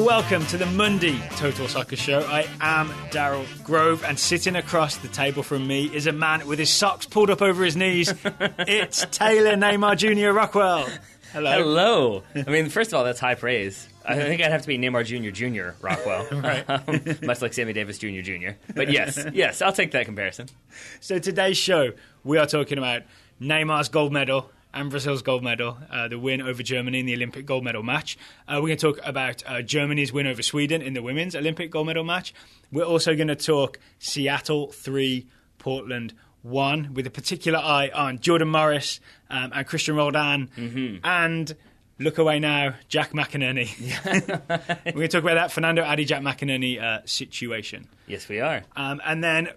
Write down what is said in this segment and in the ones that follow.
welcome to the Monday Total Soccer Show. I am Daryl Grove, and sitting across the table from me is a man with his socks pulled up over his knees. It's Taylor Neymar Jr. Rockwell. Hello. Hello. I mean, first of all, that's high praise. I think I'd have to be Neymar Jr. Rockwell. Right. Much like Sammy Davis Jr. But yes, I'll take that comparison. So today's show, we are talking about Neymar's gold medal and Brazil's gold medal, the win over Germany in the Olympic gold medal match. We're going to talk about Germany's win over Sweden in the women's Olympic gold medal match. We're also going to talk Seattle 3, Portland 1, with a particular eye on Jordan Morris and Christian Roldan. Mm-hmm. And look away now, Jack McInerney. We're going to talk about that Fernando Adi, Jack McInerney situation. Yes, we are. And then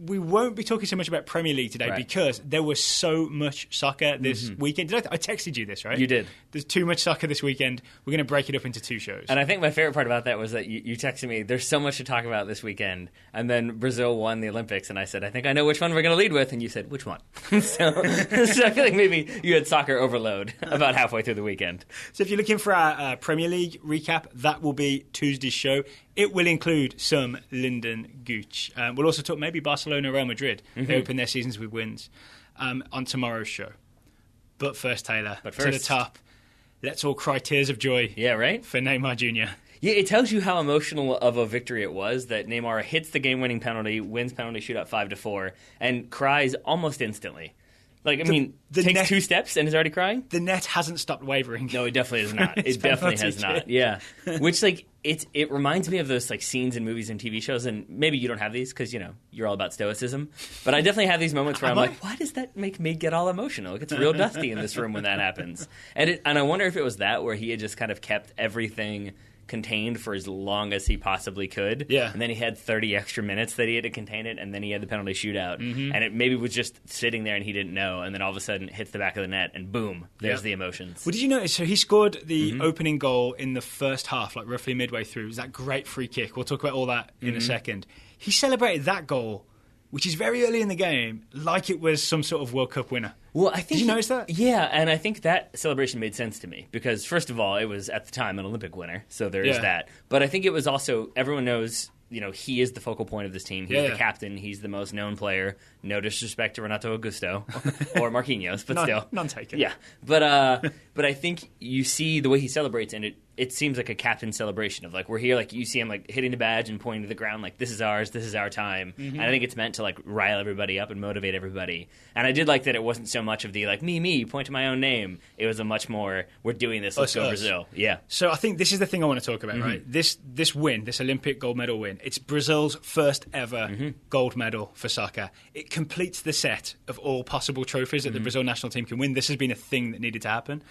we won't be talking so much about Premier League today because there was so much soccer this weekend. I texted you this, right? You did. There's too much soccer this weekend. We're going to break it up into two shows. And I think my favorite part about that was that you texted me, there's so much to talk about this weekend. And then Brazil won the Olympics, and I said, I think I know which one we're going to lead with. And you said, which one? so I feel like maybe you had soccer overload about halfway through the weekend. So if you're looking for our Premier League recap, that will be Tuesday's show. It will include some Lyndon Gooch. We'll also talk maybe Barcelona, Real Madrid. They open their seasons with wins on tomorrow's show. But first, Taylor, to the top, let's all cry tears of joy. Yeah, right? For Neymar Jr. Yeah, it tells you how emotional of a victory it was that Neymar hits the game-winning penalty, wins penalty shootout 5-4, and cries almost instantly. Like, takes 2 steps and is already crying? The net hasn't stopped wavering. No, it definitely is not. It definitely has not. Yeah. Which, it reminds me of those, scenes in movies and TV shows, and maybe you don't have these because, you're all about stoicism. But I definitely have these moments where I'm like, why does that make me get all emotional? It gets real dusty in this room when that happens. And I wonder if it was that where he had just kind of kept everything contained for as long as he possibly could. Yeah. And then he had 30 extra minutes that he had to contain it, and then he had the penalty shootout. Mm-hmm. And it maybe was just sitting there and he didn't know, and then all of a sudden it hits the back of the net, and boom, there's the emotions. Well, did you notice, so he scored the opening goal in the first half, roughly midway through. It was that great free kick. We'll talk about all that in a second. He celebrated that goal, which is very early in the game, like it was some sort of World Cup winner. Well, I think Did you notice that? Yeah, and I think that celebration made sense to me because, first of all, it was at the time an Olympic winner, so there is that. But I think it was also, everyone knows, he is the focal point of this team. He's the captain. He's the most known player. No disrespect to Renato Augusto or Marquinhos, but still. None taken. Yeah, but I think you see the way he celebrates, and it seems like a captain celebration of we're here, you see him hitting the badge and pointing to the ground this is ours, this is our time. And I think it's meant to rile everybody up and motivate everybody. And I did like that it wasn't so much of the me, point to my own name. It was a much more, we're doing this, let's go Brazil. Yeah. So I think this is the thing I want to talk about, right? This win, this Olympic gold medal win, it's Brazil's first ever gold medal for soccer. It completes the set of all possible trophies that the Brazil national team can win. This has been a thing that needed to happen.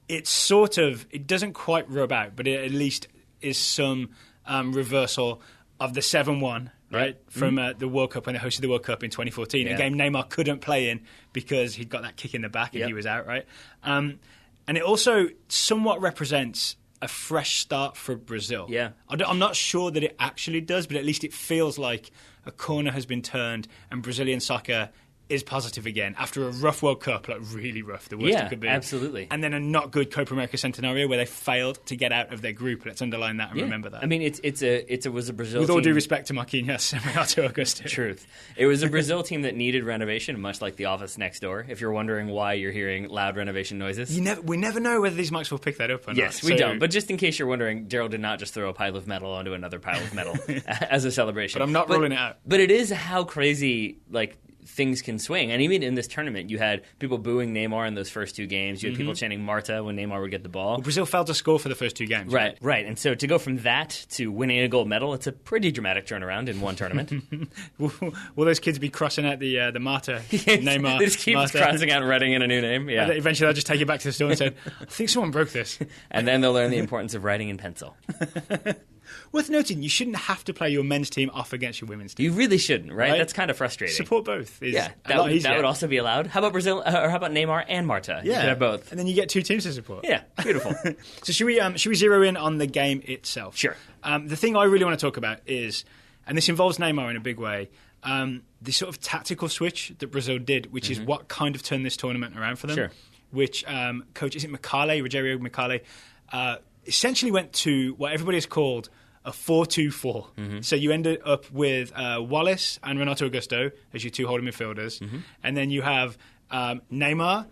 It doesn't quite rub out, but it at least is some reversal of the 7-1, right, from the World Cup when they hosted the World Cup in 2014, a game Neymar couldn't play in because he'd got that kick in the back and he was out, right? And it also somewhat represents a fresh start for Brazil. Yeah. I'm not sure that it actually does, but at least it feels like a corner has been turned and Brazilian soccer is positive again after a rough World Cup, really rough, the worst it could be. Absolutely. And then a not good Copa America Centenario where they failed to get out of their group. Let's underline that and remember that. I mean, it was a Brazil with team. all due respect to Marquinhos and Renato Augusto. Truth. It was a Brazil team that needed renovation, much like the office next door. If you're wondering why you're hearing loud renovation noises. We never know whether these mics will pick that up or not. Yes, we don't. But just in case you're wondering, Daryl did not just throw a pile of metal onto another pile of metal as a celebration. But I'm not ruling it out. But it is how crazy, things can swing. And even in this tournament, you had people booing Neymar in those first 2 games. You had people chanting Marta when Neymar would get the ball. Well, Brazil failed to score for the first 2 games. Right. And so to go from that to winning a gold medal, it's a pretty dramatic turnaround in one tournament. Will those kids be crossing out the Marta, Neymar? They just keep crossing out and writing in a new name. Yeah. Eventually, they'll just take it back to the store and say, I think someone broke this. And then they'll learn the importance of writing in pencil. Worth noting, you shouldn't have to play your men's team off against your women's team. You really shouldn't, right? That's kind of frustrating. Support both. That would also be allowed. How about Brazil, or how about Neymar and Marta? Yeah. You could have both. And then you get 2 teams to support. Yeah, beautiful. So should we zero in on the game itself? Sure. The thing I really want to talk about is, and this involves Neymar in a big way, the sort of tactical switch that Brazil did, which is what kind of turned this tournament around for them. Sure. Which coach, is it Rogerio Micale, essentially went to what everybody has called a 4-2-4. Mm-hmm. So you ended up with Wallace and Renato Augusto as your two holding midfielders. Mm-hmm. And then you have Neymar,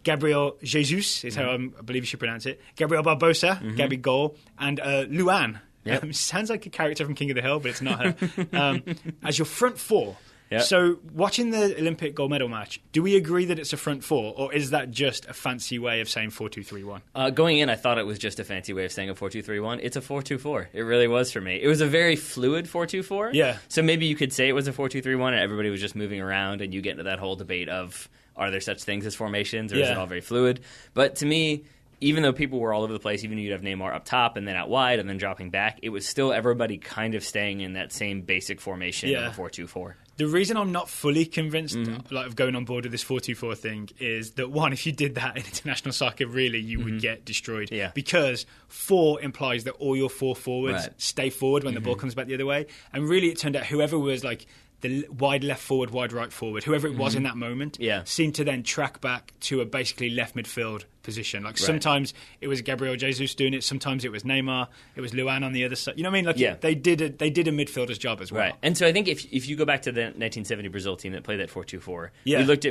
Gabriel Jesus, is how I believe you should pronounce it, Gabriel Barbosa, Gabigol, and Luan. Yep. Sounds like a character from King of the Hill, but it's not her. As your front four. Yep. So watching the Olympic gold medal match, do we agree that it's a front four, or is that just a fancy way of saying 4-2-3-1? Going in, I thought it was just a fancy way of saying a 4-2-3-1. It's a 4-2-4. It really was for me. It was a very fluid 4-2-4. Yeah. So maybe you could say it was a 4-2-3-1 and everybody was just moving around and you get into that whole debate of, are there such things as formations, or is it all very fluid? But to me, even though people were all over the place, even you'd have Neymar up top and then out wide and then dropping back, it was still everybody kind of staying in that same basic formation of a 4-2-4. The reason I'm not fully convinced of going on board with this 4-2-4 thing is that, one, if you did that in international soccer, really, you would get destroyed. Yeah. Because 4 implies that all your 4 forwards stay forward when the ball comes back the other way. And really, it turned out whoever was like the wide left forward, wide right forward, whoever it was in that moment, seemed to then track back to a basically left midfield position. Like sometimes it was Gabriel Jesus doing it, sometimes it was Neymar, it was Luan on the other side. You know what I mean? Like they did a midfielder's job as well. Right. And so I think if you go back to the 1970 Brazil team that played that 4-2-4,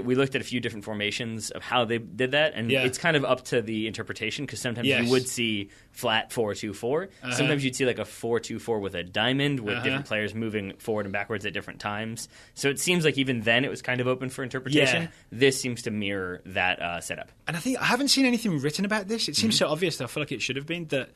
we looked at a few different formations of how they did that, and it's kind of up to the interpretation, because sometimes you would see flat 4-2-4. Sometimes you'd see like a 4-2-4 with a diamond with different players moving forward and backwards at different times. So it seems like even then it was kind of open for interpretation. This seems to mirror that setup. And I think I haven't seen anything written about this. It seems so obvious that I feel like it should have been that.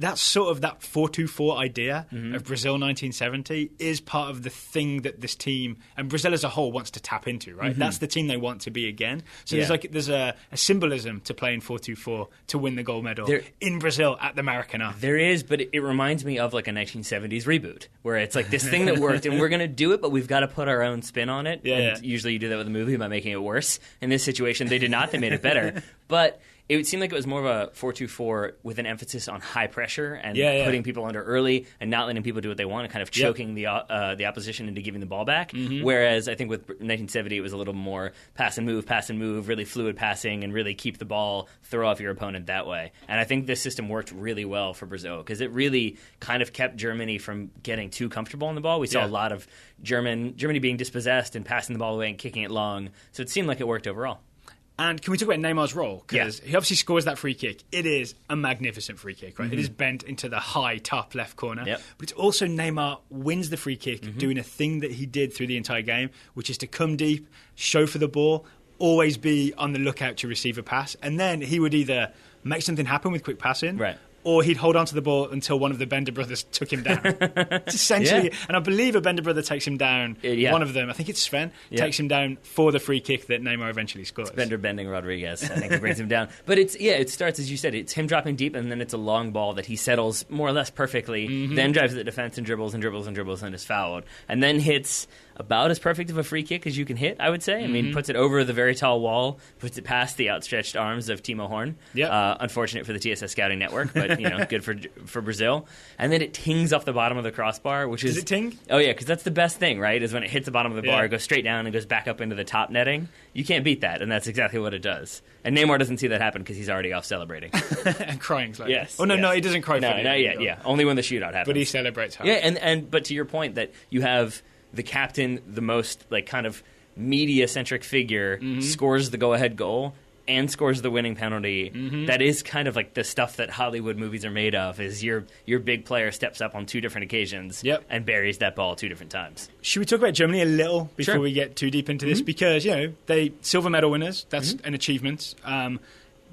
That's sort of that 4-2-4 idea of Brazil 1970 is part of the thing that this team and Brazil as a whole wants to tap into, right? That's the team they want to be again. So there's a symbolism to playing 4-2-4 to win the gold medal in Brazil at the Maracanã. There is, but it reminds me of like a 1970s reboot where it's like this thing that worked and we're going to do it, but we've got to put our own spin on it. Usually you do that with a movie by making it worse. In this situation, they did not. They made it better. But it would seem like it was more of a 4-2-4 with an emphasis on high pressure and putting people under early and not letting people do what they want and kind of choking the opposition into giving the ball back. Whereas I think with 1970 it was a little more pass and move, really fluid passing, and really keep the ball, throw off your opponent that way. And I think this system worked really well for Brazil because it really kind of kept Germany from getting too comfortable on the ball. We saw a lot of Germany being dispossessed and passing the ball away and kicking it long. So it seemed like it worked overall. And can we talk about Neymar's role? Because he obviously scores that free kick. It is a magnificent free kick, right? It is bent into the high top left corner. But it's also Neymar wins the free kick doing a thing that he did through the entire game, which is to come deep, show for the ball, always be on the lookout to receive a pass. And then he would either make something happen with quick passing, or he'd hold on to the ball until one of the Bender brothers took him down. It's essentially, and I believe a Bender brother takes him down. One of them, I think it's Sven, takes him down for the free kick that Neymar eventually scores. It's Bender bending Rodriguez, I think, he brings him down. But it starts, as you said, it's him dropping deep, and then it's a long ball that he settles more or less perfectly, then drives the defense and dribbles and dribbles and dribbles and is fouled, and then hits about as perfect of a free kick as you can hit, I would say. I mean, puts it over the very tall wall, puts it past the outstretched arms of Timo Horn. Unfortunate for the TSS scouting network, but good for Brazil. And then it tings off the bottom of the crossbar, which is... Does it ting? Oh, yeah, because that's the best thing, right, is when it hits the bottom of the bar, it goes straight down and goes back up into the top netting. You can't beat that, and that's exactly what it does. And Neymar doesn't see that happen because he's already off celebrating. And crying. Like yes. Oh, no, he doesn't cry. No, not yet, Only when the shootout happens. But he celebrates hard. Yeah, but to your point that you have the captain, the most like kind of media-centric figure, scores the go-ahead goal and scores the winning penalty. That is kind of like the stuff that Hollywood movies are made of, is your big player steps up on 2 different occasions and buries that ball 2 different times. Should we talk about Germany a little before we get too deep into this? Because, they silver medal winners, that's an achievement.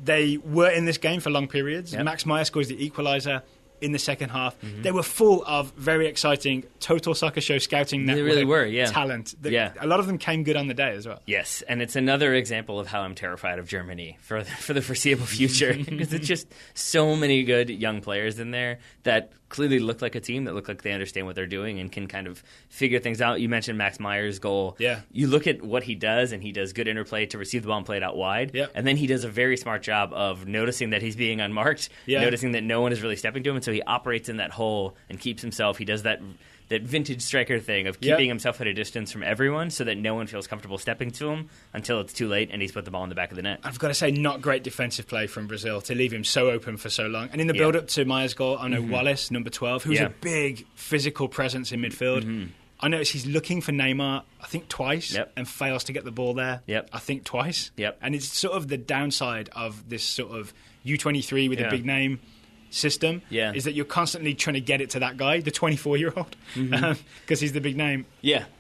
They were in this game for long periods. Max Meyer scores the equaliser in the second half. They were full of very exciting Total Soccer Show scouting network really were, talent. A lot of them came good on the day as well. Yes, and it's another example of how I'm terrified of Germany for the foreseeable future, because it's just so many good young players in there that clearly look like a team, that look like they understand what they're doing and can kind of figure things out. You mentioned Max Meyer's goal. You look at what he does, and he does good interplay to receive the ball and play it out wide. And then he does a very smart job of noticing that he's being unmarked, noticing that no one is really stepping to him, and so he operates in that hole and keeps himself. He does that that vintage striker thing of keeping himself at a distance from everyone so that no one feels comfortable stepping to him until it's too late and he's put the ball in the back of the net. I've got to say, not great defensive play from Brazil to leave him so open for so long. And in the build-up to Maya's goal, I know Wallace, number 12, who's a big physical presence in midfield. I notice he's looking for Neymar, I think twice, and fails to get the ball there, I think twice. And it's sort of the downside of this sort of U23 with a big name system, is that you're constantly trying to get it to that guy, the 24-year-old, because he's the big name.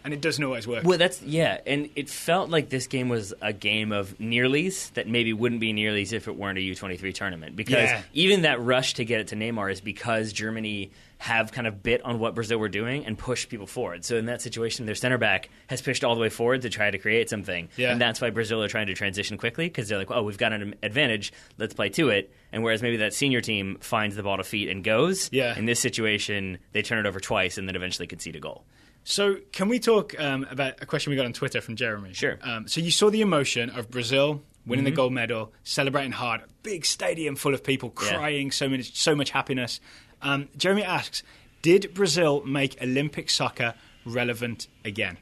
And it doesn't always work. Well, and it felt like this game was a game of nearlies that maybe wouldn't be nearlies if it weren't a U23 tournament. Because even that rush to get it to Neymar is because Germany have kind of bit on what Brazil were doing and pushed people forward. So in that situation, their center back has pushed all the way forward to try to create something. And that's why Brazil are trying to transition quickly, because they're like, oh, we've got an advantage, let's play to it. And whereas maybe that senior team finds the ball to feet and goes, in this situation, they turn it over twice and then eventually concede a goal. So can we talk about a question we got on Twitter from Jeremy? Sure. So you saw the emotion of Brazil winning the gold medal, celebrating hard, big stadium full of people crying, so much happiness. Jeremy asks, did Brazil make Olympic soccer relevant again?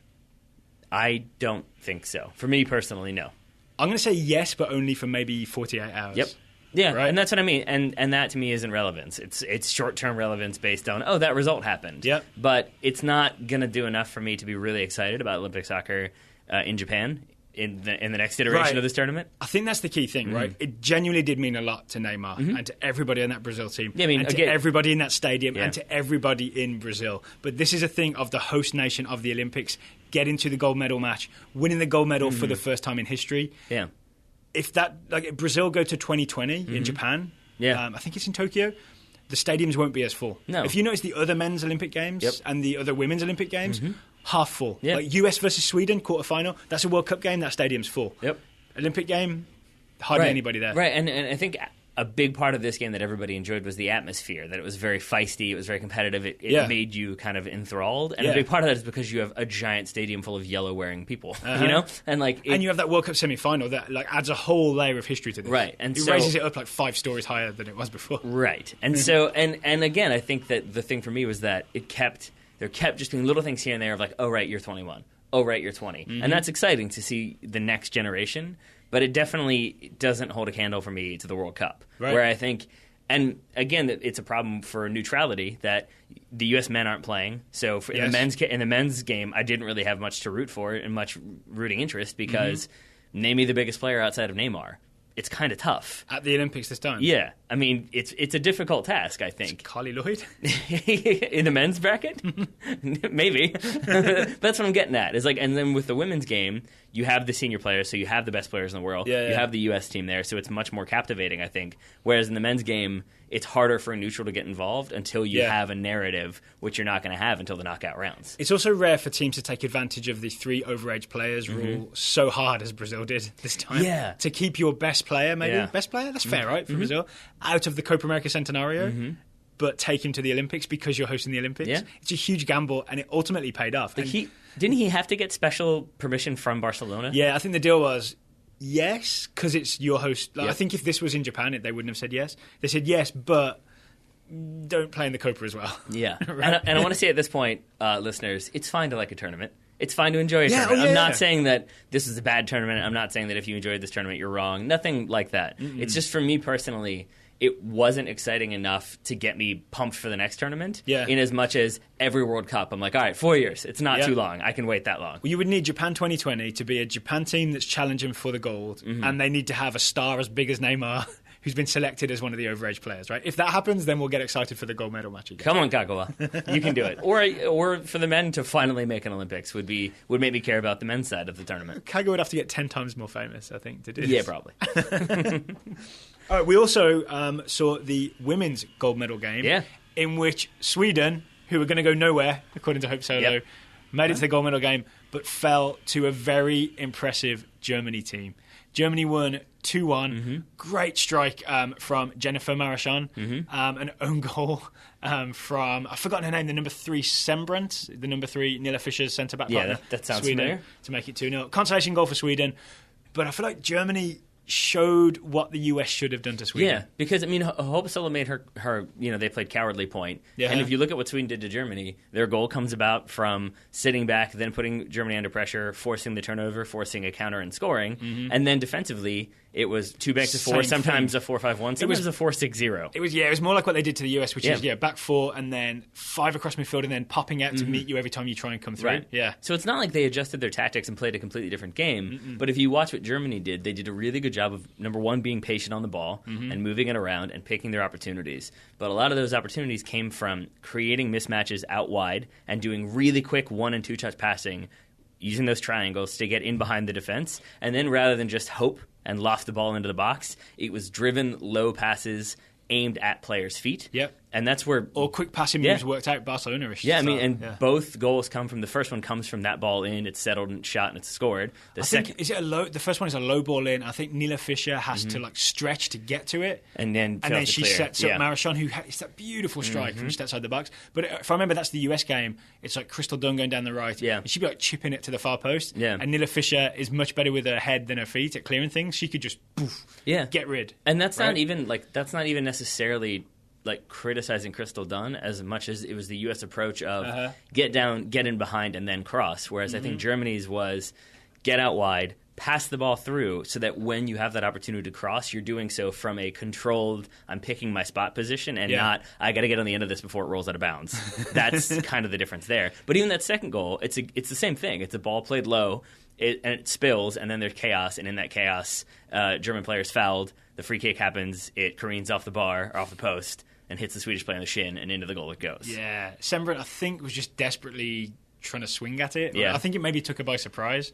I don't think so. For me personally, no. I'm going to say yes, but only for maybe 48 hours. Yeah, right? And that's what I mean. And that to me isn't relevance. It's short-term relevance based on, oh, that result happened. But it's not going to do enough for me to be really excited about Olympic soccer in Japan in the next iteration of this tournament. I think that's the key thing, right? It genuinely did mean a lot to Neymar and to everybody on that Brazil team, and to everybody in that stadium and to everybody in Brazil. But this is a thing of the host nation of the Olympics getting to the gold medal match, winning the gold medal for the first time in history. If that, like, Brazil go to 2020 in Japan, I think it's in Tokyo, the stadiums won't be as full. No. If you notice the other men's Olympic Games and the other women's Olympic Games, half full. Like US versus Sweden, quarterfinal, that's a World Cup game, that stadium's full. Olympic game, hardly anybody there. And I think a big part of this game that everybody enjoyed was the atmosphere, that it was very feisty, it was very competitive, it made you kind of enthralled. And a big part of that is because you have a giant stadium full of yellow-wearing people, you know? And and you have that World Cup semi-final that adds a whole layer of history to this. And it raises it up like 5 stories higher than it was before. And so, and again, I think that the thing for me was that there kept just being little things here and there of like, oh, right, you're 21. Oh, right, you're 20. And that's exciting to see the next generation. But it definitely doesn't hold a candle for me to the World Cup, where I think, and again, it's a problem for neutrality that the U.S. men aren't playing. So in the men's game, I didn't really have much to root for and much rooting interest because name me the biggest player outside of Neymar. It's kind of tough. At the Olympics this time? Yeah. I mean, it's a difficult task, I think. It's Carly Lloyd? In the men's bracket? Maybe. That's what I'm getting at. Is like, and then with the women's game, you have the senior players, so you have the best players in the world. You have the U.S. team there, so it's much more captivating, I think. Whereas in the men's game, it's harder for a neutral to get involved until you have a narrative, which you're not going to have until the knockout rounds. It's also rare for teams to take advantage of the 3 overage players rule so hard as Brazil did this time. To keep your best player, maybe. Best player? That's fair, right, for Brazil? Out of the Copa America Centenario, but take him to the Olympics because you're hosting the Olympics. It's a huge gamble, and it ultimately paid off. Didn't he have to get special permission from Barcelona? Yeah, I think the deal was yes, because it's your host. Like, I think if this was in Japan, they wouldn't have said yes. They said yes, but don't play in the Copa as well. And I want to say at this point, listeners, it's fine to like a tournament. It's fine to enjoy a tournament. I'm not saying that this is a bad tournament. I'm not saying that if you enjoyed this tournament, you're wrong. Nothing like that. It's just for me personally, it wasn't exciting enough to get me pumped for the next tournament. In as much as every World Cup, I'm like, all right, 4 years. It's not too long. I can wait that long. Well, you would need Japan 2020 to be a Japan team that's challenging for the gold, and they need to have a star as big as Neymar, who's been selected as one of the overage players, right? If that happens, then we'll get excited for the gold medal match again. Come on, Kagawa. You can do it. Or for the men to finally make an Olympics would make me care about the men's side of the tournament. Kagawa would have to get 10 times more famous, I think, to do this. Yeah, probably. All right, we also saw the women's gold medal game, in which Sweden, who were going to go nowhere, according to Hope Solo, made it to the gold medal game, but fell to a very impressive Germany team. Germany won 2-1. Great strike from Jennifer Marchand. An own goal from, I've forgotten her name, the number 3 Sembrant, the number 3 Nilla Fischer's centre-back partner. That sounds Sweden, familiar. to make it 2-0. Consolation goal for Sweden. But I feel like Germany showed what the US should have done to Sweden. Yeah, because, I mean, Hope Solo made her, they played cowardly point. Yeah. And if you look at what Sweden did to Germany, their goal comes about from sitting back, then putting Germany under pressure, forcing the turnover, forcing a counter and scoring. Mm-hmm. And then defensively, it was 2 back to 4, sometimes a 4-5-1, sometimes a 4-6-0. It was more like what they did to the US, which is back 4 and then 5 across midfield and then popping out to meet you every time you try and come through. Right. Yeah. So it's not like they adjusted their tactics and played a completely different game. Mm-mm. But if you watch what Germany did, they did a really good job of, number one, being patient on the ball and moving it around and picking their opportunities. But a lot of those opportunities came from creating mismatches out wide and doing really quick 1- and 2-touch passing, using those triangles to get in behind the defense. And then rather than just hope and loft the ball into the box, it was driven low passes aimed at players' feet. Yep. And that's where... Or quick passing moves worked out Barcelona-ish. Yeah, I mean, both goals come from... The first one comes from that ball in, it's settled and shot and it's scored. The first one is a low ball in. I think Nila Fischer has to stretch to get to it. And then she sets up Marichon, who it's that beautiful strike from just outside the box. But if I remember, that's the US game. It's like Crystal Dunn going down the right. Yeah. And she'd be like chipping it to the far post. Yeah. And Nila Fischer is much better with her head than her feet at clearing things. She could just get rid. And that's not even necessarily criticizing Crystal Dunn as much as it was the U.S. approach of get down, get in behind, and then cross. Whereas I think Germany's was get out wide, pass the ball through, so that when you have that opportunity to cross, you're doing so from a controlled, I'm picking my spot position, and not, I got to get on the end of this before it rolls out of bounds. That's kind of the difference there. But even that second goal, it's the same thing. It's a ball played low, and it spills, and then there's chaos, and in that chaos, German players fouled, the free kick happens, it careens off the bar, or off the post, and hits the Swedish player on the shin, and into the goal it goes. Yeah. Sembrant, I think, was just desperately trying to swing at it. Yeah. I think it maybe took her by surprise.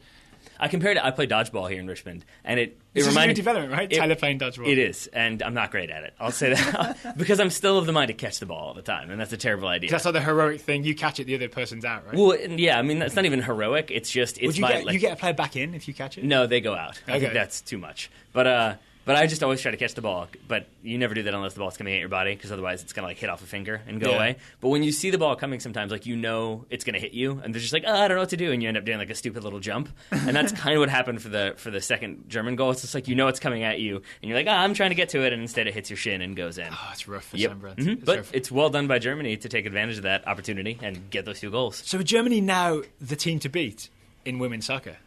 I compared it. I played dodgeball here in Richmond, and it reminded me development, right? Tyler playing dodgeball. It is, and I'm not great at it. I'll say that because I'm still of the mind to catch the ball all the time, and that's a terrible idea. That's not the heroic thing. You catch it, the other person's out, right? Well, yeah. I mean, that's not even heroic. It's just you get a player back in if you catch it. No, they go out. Okay. I think that's too much. But I just always try to catch the ball. But you never do that unless the ball's coming at your body, because otherwise it's going to hit off a finger and go away. But when you see the ball coming sometimes, you know it's going to hit you, and they're just like, I don't know what to do, and you end up doing a stupid little jump. And that's kind of what happened for the second German goal. It's just it's coming at you, and you're like, I'm trying to get to it, and instead it hits your shin and goes in. Oh, it's rough for Sembrant. Mm-hmm. But it's well done by Germany to take advantage of that opportunity and get those 2 goals. So Germany now the team to beat in women's soccer?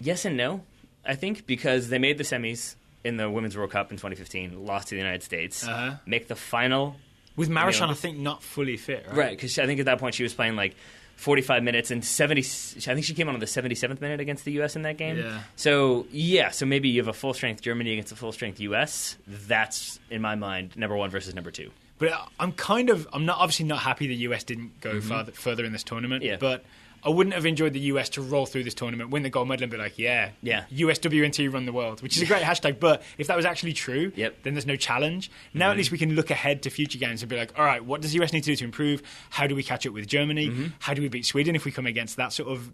Yes and no, I think, because they made the semis in the Women's World Cup in 2015, lost to the United States, make the final. With Marichon, I think, not fully fit, right? Right, because I think at that point she was playing 45 minutes and 70. I think she came on in the 77th minute against the U.S. in that game. Yeah. So maybe you have a full-strength Germany against a full-strength U.S. That's, in my mind, number 1 versus number 2. But I'm obviously not happy the U.S. didn't go further in this tournament. Yeah. But I wouldn't have enjoyed the US to roll through this tournament, win the gold medal, and be like, USWNT run the world, which is a great hashtag. But if that was actually true, then there's no challenge. Now at least we can look ahead to future games and be like, all right, what does the US need to do to improve? How do we catch up with Germany? How do we beat Sweden if we come against that sort of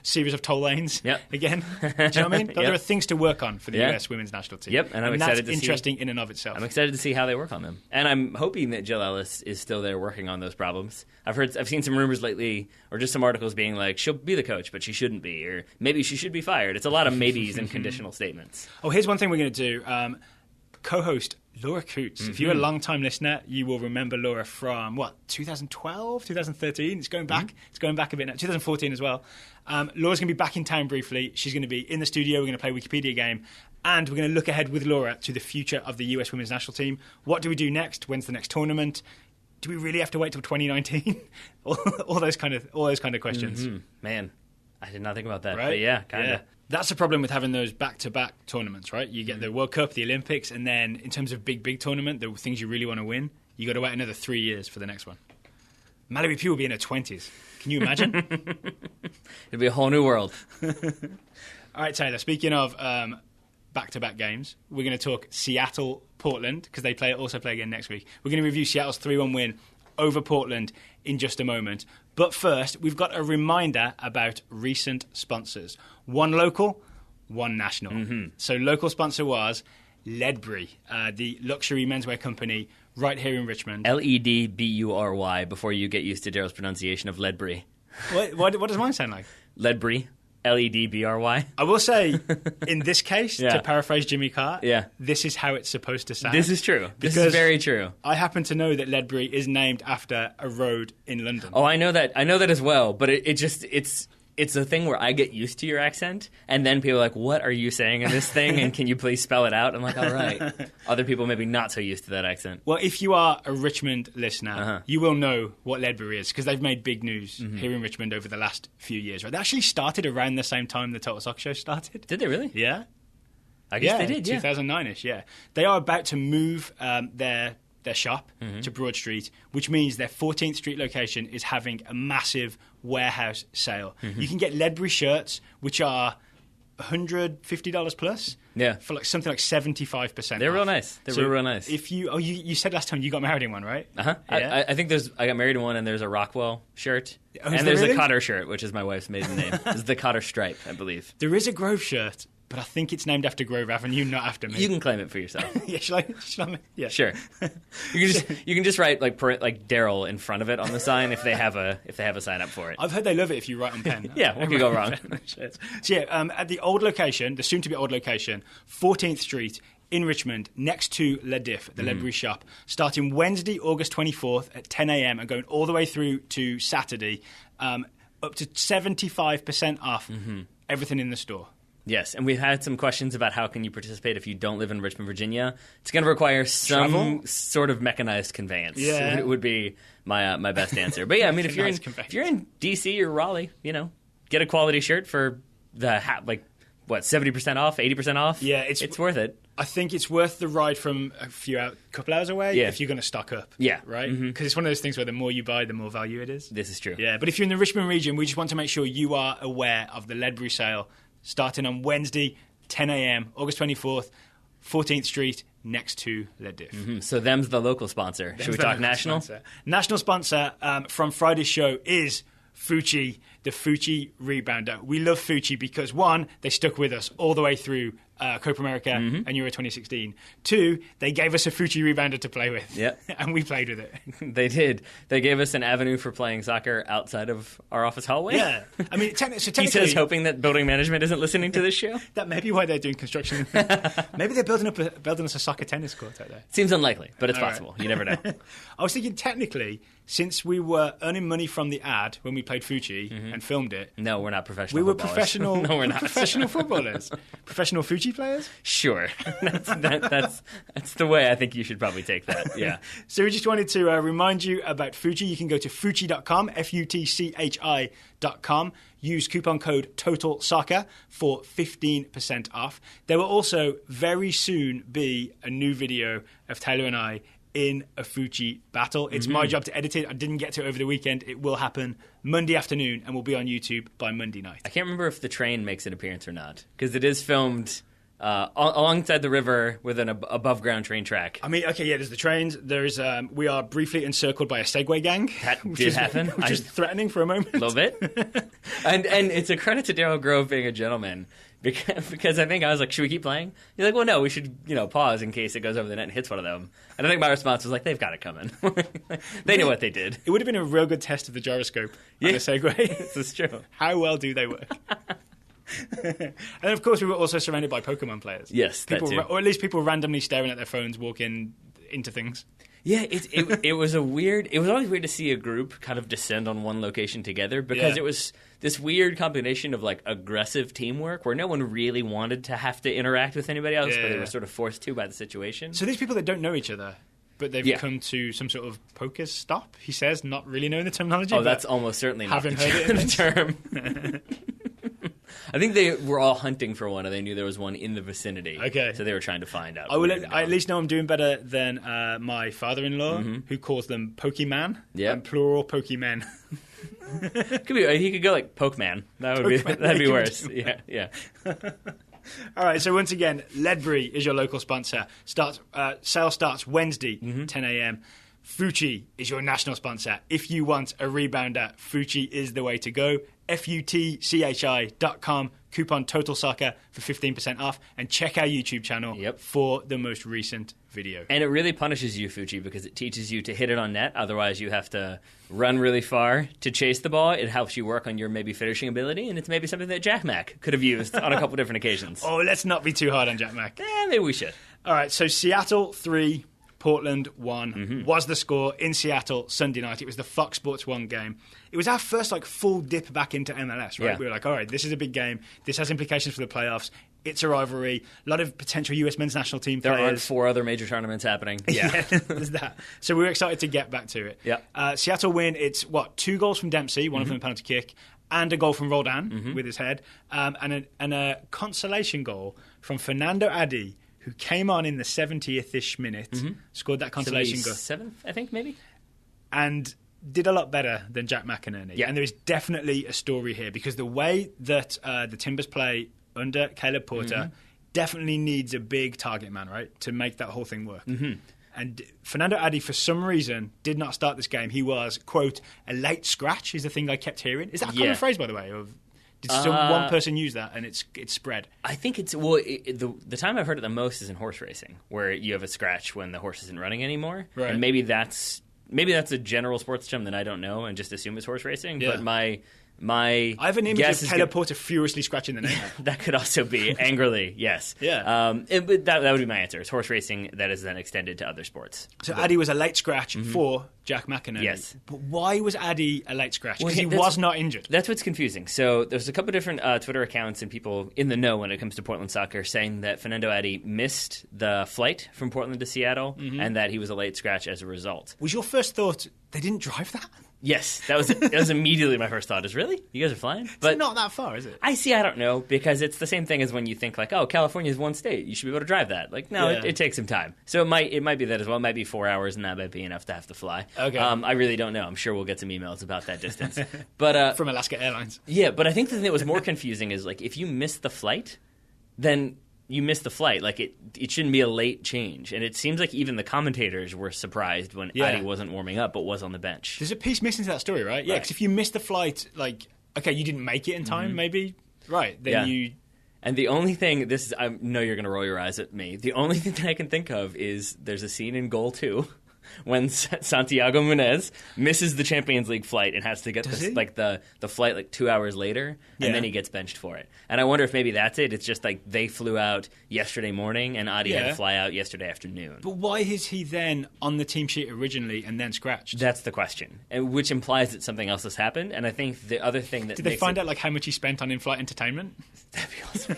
series of toll lanes again? Do you know what I mean? There are things to work on for the US women's national team. Yep, and I'm excited that's interesting in and of itself. I'm excited to see how they work on them. And I'm hoping that Jill Ellis is still there working on those problems. I've seen some rumors lately, or just some articles being like, she'll be the coach, but she shouldn't be, or maybe she should be fired. It's a lot of maybes and conditional statements. Oh, here's one thing we're going to do. Co-host Laura Coots. If you're a long-time listener, you will remember Laura from, 2012, 2013? It's going back. It's going back a bit now. 2014 as well. Laura's going to be back in town briefly. She's going to be in the studio. We're going to play a Wikipedia game. And we're going to look ahead with Laura to the future of the US women's national team. What do we do next? When's the next tournament? Do we really have to wait till 2019? all those kind of questions. Mm-hmm. Man, I did not think about that. Right? But yeah, kind of. Yeah. That's the problem with having those back-to-back tournaments, right? You get the World Cup, the Olympics, and then in terms of big tournament, the things you really want to win, you got to wait another 3 years for the next one. Mallory Pugh will be in her 20s. Can you imagine? It'll be a whole new world. All right, Taylor, speaking of back-to-back games, we're going to talk Seattle-Portland, because they also play again next week. We're going to review Seattle's 3-1 win over Portland in just a moment. But first, we've got a reminder about recent sponsors. One local, one national. Mm-hmm. So local sponsor was Ledbury, the luxury menswear company right here in Richmond. Ledbury, before you get used to Daryl's pronunciation of Ledbury. What does mine sound like? Ledbury. Ledbry. I will say, in this case, Yeah. to paraphrase Jimmy Carr, Yeah. this is how it's supposed to sound. This is true. This Because is very true. I happen to know that Ledbury is named after a road in London. Oh, I know that. I know that as well. But it's a thing where I get used to your accent, and then people are like, "What are you saying in this thing? And can you please spell it out?" I'm like, "All right." Other people maybe not so used to that accent. Well, if you are a Richmond listener, Uh-huh. you will know what Ledbury is because they've made big news Mm-hmm. here in Richmond over the last few years. Right? They actually started around the same time the Total Soccer Show started. Did they really? Yeah. I guess they did. Yeah. 2009-ish, yeah. They are about to move their shop Mm-hmm. to Broad Street, which means their 14th Street location is having a massive warehouse sale. Mm-hmm. You can get Ledbury shirts, which are $150 plus, Yeah. for like something like 75%. They're off. real nice. They're real nice. If you said last time you got married in one, right? Uh-huh. Yeah. I think I got married in one, and there's a Rockwell shirt, Oh, is and there there's really? a Cotter shirt, which is my wife's maiden name. It's the Cotter Stripe, I believe. There is a Grove shirt, but I think it's named after Grove Avenue, not after me. You can claim it for yourself. Yeah, should I? Yeah, Sure. You can just write like Daryl in front of it on the sign if they have a sign up for it. I've heard they love it if you write on pen. Yeah, what could go wrong? So yeah, at the old location, the soon-to-be old location, 14th Street in Richmond, next to Le Diff, the Ledbury shop, starting Wednesday, August 24th at 10 a.m. and going all the way through to Saturday, up to 75% off everything in the store. Yes, and we've had some questions about how can you participate if you don't live in Richmond, Virginia. It's going to require some Travel? sort of mechanized conveyance. Yeah. It would be my best answer. But yeah, I mean, if you're in DC or Raleigh, get a quality shirt for the 70% off, 80% off. Yeah, it's worth it. I think it's worth the ride from couple hours away Yeah. if you're going to stock up. Yeah. Right? Mhm. Because it's one of those things where the more you buy, the more value it is. This is true. Yeah, but if you're in the Richmond region, we just want to make sure you are aware of the Ledbury sale starting on Wednesday, 10 a.m., August 24th, 14th Street, next to Le Diff. So them's the local sponsor. Should we talk national? National sponsor from Friday's show is Fucci, the Fucci Rebounder. We love Fucci because, one, they stuck with us all the way through Copa America and Euro 2016. Two, they gave us a Fucci Rebounder to play with. Yep. And we played with it. They did. They gave us an avenue for playing soccer outside of our office hallway. Yeah. I mean, so He technically... says hoping that building management isn't listening to this show. That may be why they're doing construction. Maybe they're building us a soccer tennis court out there. Seems unlikely, but it's All possible. right. You never know. I was thinking, technically, since we were earning money from the ad when we played Fucci and filmed it, No, we're not professional. we were footballers. professional. No, we're not. Professional footballers, professional Fucci players. Sure. That's the way I think you should probably take that. Yeah. So we just wanted to remind you about Fucci. You can go to Fucci.com, FUTCHI.com. Use coupon code TOTALSOCCER for 15% off. There will also very soon be a new video of Taylor and I in a Fucci battle. It's my job to edit it. I didn't get to it over the weekend. It will happen Monday afternoon and will be on YouTube by Monday night. I can't remember if the train makes an appearance or not, because it is filmed alongside the river with an above-ground train track. I mean, okay, yeah, there's the trains. There's we are briefly encircled by a Segway gang. That which did is, happen. Which is threatening for a moment. A little bit. and it's a credit to Daryl Grove being a gentleman, because I think I was like, should we keep playing? He's like, well, no, we should pause in case it goes over the net and hits one of them. And I think my response was like, they've got it coming. They know what they did. It would have been a real good test of the gyroscope on a Segway. This is true. How well do they work? And of course, we were also surrounded by Pokemon players. Yes, people, that too. or at least people randomly staring at their phones, walking into things. Yeah, it was it was always weird to see a group kind of descend on one location together, because it was this weird combination of like aggressive teamwork where no one really wanted to have to interact with anybody else, but they were sort of forced to by the situation. So these people that don't know each other, but they've come to some sort of poker stop, he says, not really knowing the terminology. Oh, that's almost certainly not haven't heard it the term. I think they were all hunting for one, and they knew there was one in the vicinity. Okay. So they were trying to find out. I at least know I'm doing better than my father-in-law, who calls them Pokemon, and plural Pokemon. Could be. He could go like Pokeman. That'd be worse. Yeah. All right, so once again, Ledbury is your local sponsor. Sale starts Wednesday, 10 a.m. Fucci is your national sponsor. If you want a rebounder, Fucci is the way to go. futchi.com, coupon Total Soccer for 15% off, and check our YouTube channel for the most recent video. And it really punishes you, Fucci, because it teaches you to hit it on net. Otherwise, you have to run really far to chase the ball. It helps you work on your maybe finishing ability, and it's maybe something that Jack Mack could have used on a couple different occasions. Oh, let's not be too hard on Jack Mack. Maybe we should. All right, so Seattle 3, Portland 1 was the score in Seattle Sunday night. It was the Fox Sports 1 game. It was our first full dip back into MLS, right? Yeah. We were like, all right, this is a big game. This has implications for the playoffs. It's a rivalry. A lot of potential US men's national team players. There aren't 4 other major tournaments happening. Yeah, there's that. So we were excited to get back to it. Yeah. Seattle win. It's, 2 goals from Dempsey, one of them a penalty kick, and a goal from Roldan with his head, and a consolation goal from Fernando Adi, who came on in the 70th-ish minute, scored that consolation goal. 7th, I think, maybe? And did a lot better than Jack McInerney. Yeah. And there is definitely a story here, because the way that the Timbers play under Caleb Porter definitely needs a big target man, right, to make that whole thing work. And Fernando Adi, for some reason, did not start this game. He was, quote, a late scratch is the thing I kept hearing. Is that a common phrase, by the way? Or did one person use that and it's spread? I think it's, the time I've heard it the most is in horse racing, where you have a scratch when the horse isn't running anymore. Right. And maybe that's a general sports term that I don't know and just assume it's horse racing. Yeah. But my I have an image of Caleb Porter furiously scratching the name. That could also be angrily, yes. Yeah. But that would be my answer. It's horse racing that is then extended to other sports. So Adi was a late scratch for Jack McInerney. Yes. But why was Adi a late scratch? Because Well, he was not injured. That's what's confusing. So there's a couple different Twitter accounts and people in the know when it comes to Portland soccer saying that Fernando Adi missed the flight from Portland to Seattle and that he was a late scratch as a result. Was your first thought, they didn't drive that? Yes, that was immediately my first thought. Is really? You guys are flying? But It's not that far, is it? I don't know, because it's the same thing as when you think like, oh, California is one state, you should be able to drive that. Like, no, Yeah. it takes some time. So it might be that as well. It might be 4 hours, and that might be enough to have to fly. Okay. I really don't know. I'm sure we'll get some emails about that distance. But From Alaska Airlines. yeah, but I think the thing that was more confusing is like if you miss the flight, then you missed the flight. Like it shouldn't be a late change. And it seems like even the commentators were surprised when Adi wasn't warming up but was on the bench. There's a piece missing to that story, right? Yeah, because if you miss the flight, okay, you didn't make it in time, maybe. Right, then you... And the only thing, I know you're going to roll your eyes at me, the only thing that I can think of is there's a scene in Goal 2 when Santiago Munez misses the Champions League flight and has to get the flight 2 hours later, and then he gets benched for it. And I wonder if maybe that's it. It's just like they flew out yesterday morning and Adi had to fly out yesterday afternoon. But why is he then on the team sheet originally and then scratched? That's the question, and which implies that something else has happened. And I think the other thing that did they find out how much he spent on in-flight entertainment? That'd be awesome.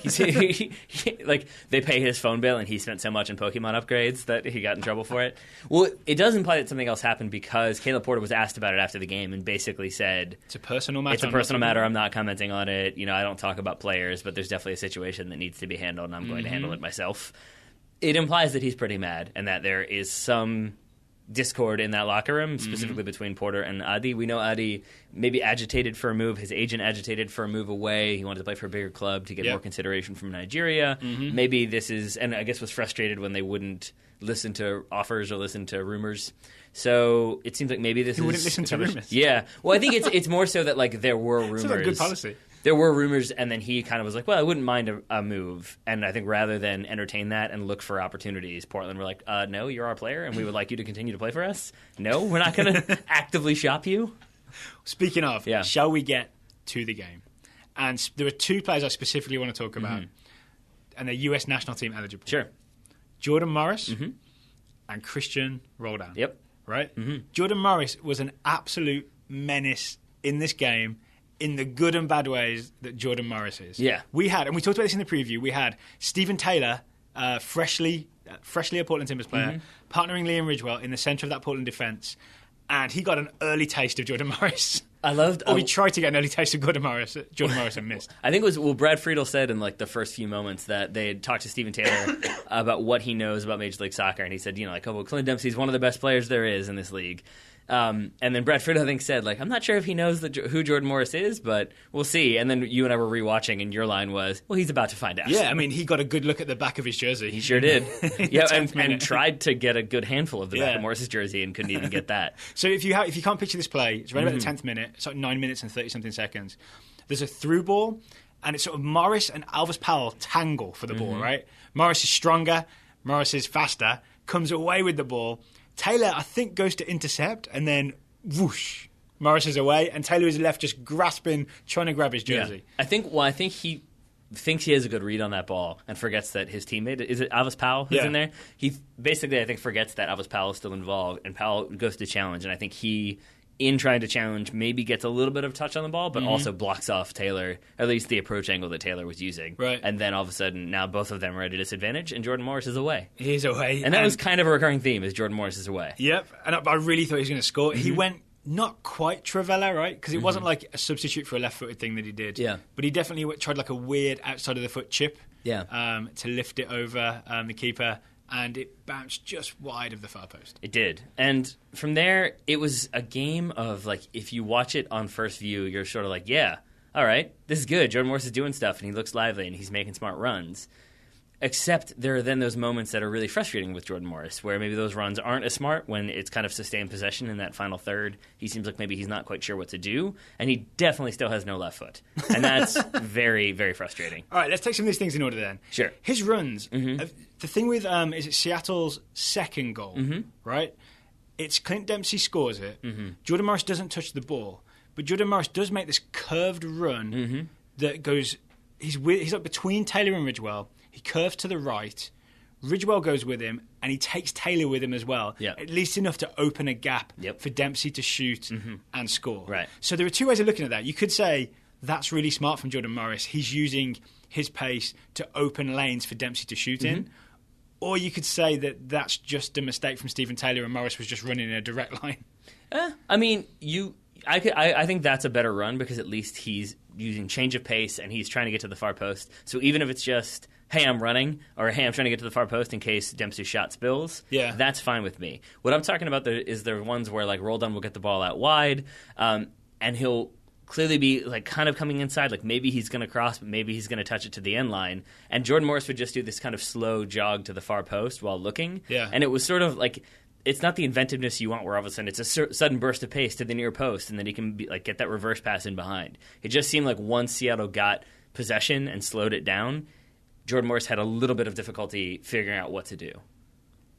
They pay his phone bill, and he spent so much on Pokemon upgrades that he got in trouble for it. Well, it does imply that something else happened because Caleb Porter was asked about it after the game and basically said, "It's a personal matter. It's a personal matter. I'm not commenting on it. I don't talk about players, but there's definitely a situation that needs to be handled, and I'm going to handle it myself." It implies that he's pretty mad and that there is some discord in that locker room, specifically between Porter and Adi. We know Adi maybe agitated for a move. His agent agitated for a move away. He wanted to play for a bigger club to get more consideration from Nigeria. Maybe this is, and I guess was frustrated when they wouldn't listen to offers or listen to rumors. So it seems like maybe this he wouldn't listen to rumors. Yeah. Well, I think it's more so that there were rumors. It's a good policy. There were rumors, and then he kind of was like, well, I wouldn't mind a move. And I think rather than entertain that and look for opportunities, Portland were like, no, you're our player, and we would like you to continue to play for us. No, we're not going to actively shop you. Speaking of, shall we get to the game? And there are 2 players I specifically want to talk about, and they're US national team eligible. Sure. Jordan Morris and Christian Roldan. Yep. Right? Jordan Morris was an absolute menace in this game, in the good and bad ways that Jordan Morris is. Yeah. We had, and we talked about this in the preview, we had Stephen Taylor, freshly a Portland Timbers player, partnering Liam Ridgewell in the centre of that Portland defence, and he got an early taste of Jordan Morris. I loved... Or he tried to get an early taste of Jordan Morris and missed. I think it was... Well, Brad Friedel said in the first few moments that they had talked to Stephen Taylor about what he knows about Major League Soccer, and he said, Clint Dempsey's one of the best players there is in this league. And then Bradford, I think, said, like, I'm not sure if he knows who Jordan Morris is, but we'll see. And then you and I were rewatching, and your line was, well, he's about to find out. Yeah, I mean, he got a good look at the back of his jersey. He sure did. Yeah, and tried to get a good handful of the back of Morris's jersey and couldn't even get that. So if you can't picture this play, it's right about the 10th minute. It's like 9 minutes and 30-something seconds. There's a through ball, and it's sort of Morris and Alvis Powell tangle for the ball, right? Morris is stronger. Morris is faster. Comes away with the ball. Taylor, I think, goes to intercept, and then whoosh, Morris is away, and Taylor is left just grasping, trying to grab his jersey. Yeah. I think he thinks he has a good read on that ball and forgets that his teammate, is it Alvis Powell who's in there? He basically, I think, forgets that Alvis Powell is still involved, and Powell goes to challenge, and I think he, in trying to challenge, maybe gets a little bit of touch on the ball, but also blocks off Taylor, at least the approach angle that Taylor was using. Right. And then all of a sudden, now both of them are at a disadvantage, and Jordan Morris is away. He's away. And that was kind of a recurring theme, is Jordan Morris is away. Yep. And I really thought he was going to score. He went not quite Travella, right? Because it wasn't like a substitute for a left-footed thing that he did. Yeah. But he definitely tried like a weird outside-of-the-foot chip to lift it over the keeper. And it bounced just wide of the far post. It did. And from there, it was a game of, like, if you watch it on first view, you're sort of like, yeah, all right, this is good. Jordan Morris is doing stuff, and he looks lively, and he's making smart runs. Except there are then those moments that are really frustrating with Jordan Morris, where maybe those runs aren't as smart when it's kind of sustained possession in that final third. He seems like maybe he's not quite sure what to do, and he definitely still has no left foot. And that's very, very frustrating. All right, let's take some of these things in order then. Sure. His runs, the thing with, is it Seattle's second goal, right? It's Clint Dempsey scores it. Jordan Morris doesn't touch the ball, but Jordan Morris does make this curved run that goes, he's like between Taylor and Ridgewell. He curves to the right. Ridgewell goes with him, and he takes Taylor with him as well. Yep. At least enough to open a gap for Dempsey to shoot and score. Right. So there are two ways of looking at that. You could say that's really smart from Jordan Morris. He's using his pace to open lanes for Dempsey to shoot in. Or you could say that that's just a mistake from Stephen Taylor and Morris was just running in a direct line. I mean, I think that's a better run because at least he's using change of pace and he's trying to get to the far post. So even if it's just, hey, I'm running, or hey, I'm trying to get to the far post in case Dempsey's shot spills, that's fine with me. What I'm talking about is the ones where, like, Roldan will get the ball out wide, and he'll clearly be, like, kind of coming inside, like maybe he's going to cross, but maybe he's going to touch it to the end line. And Jordan Morris would just do this kind of slow jog to the far post while looking. Yeah. And it was sort of like, it's not the inventiveness you want where all of a sudden it's a sudden burst of pace to the near post and then he can get that reverse pass in behind. It just seemed like once Seattle got possession and slowed it down, Jordan Morris had a little bit of difficulty figuring out what to do.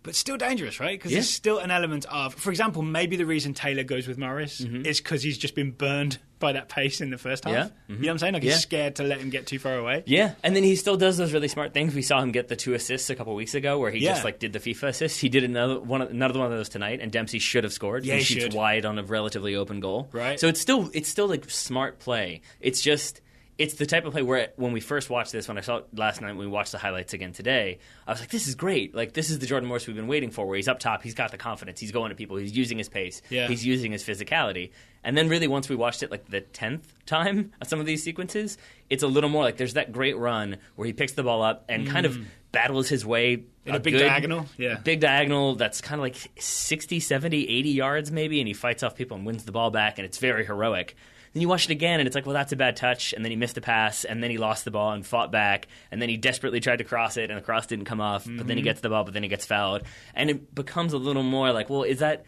But still dangerous, right? Because there's still an element of, for example, maybe the reason Taylor goes with Morris is because he's just been burned by that pace in the first half. Yeah. You know what I'm saying? Like he's scared to let him get too far away. Yeah, and then he still does those really smart things. We saw him get the 2 assists a couple weeks ago where he just did the FIFA assist. He did another one of those tonight, and Dempsey should have scored. Yeah, he shoots should. wide on a relatively open goal. Right. So it's still like smart play. It's just... It's the type of play where when we first watched this, when I saw it last night, when we watched the highlights again today, I was like, this is great. Like, this is the Jordan Morris we've been waiting for, where he's up top, he's got the confidence, he's going to people, he's using his pace, he's using his physicality. And then really once we watched it like the 10th time of some of these sequences, it's a little more like there's that great run where he picks the ball up and kind of battles his way in a big diagonal. Yeah. Big diagonal that's kind of like 60, 70, 80 yards maybe, and he fights off people and wins the ball back, and it's very heroic. Then you watch it again, and it's like, well, that's a bad touch, and then he missed a pass, and then he lost the ball and fought back, and then he desperately tried to cross it, and the cross didn't come off, but then he gets the ball, but then he gets fouled. And it becomes a little more like, well, is that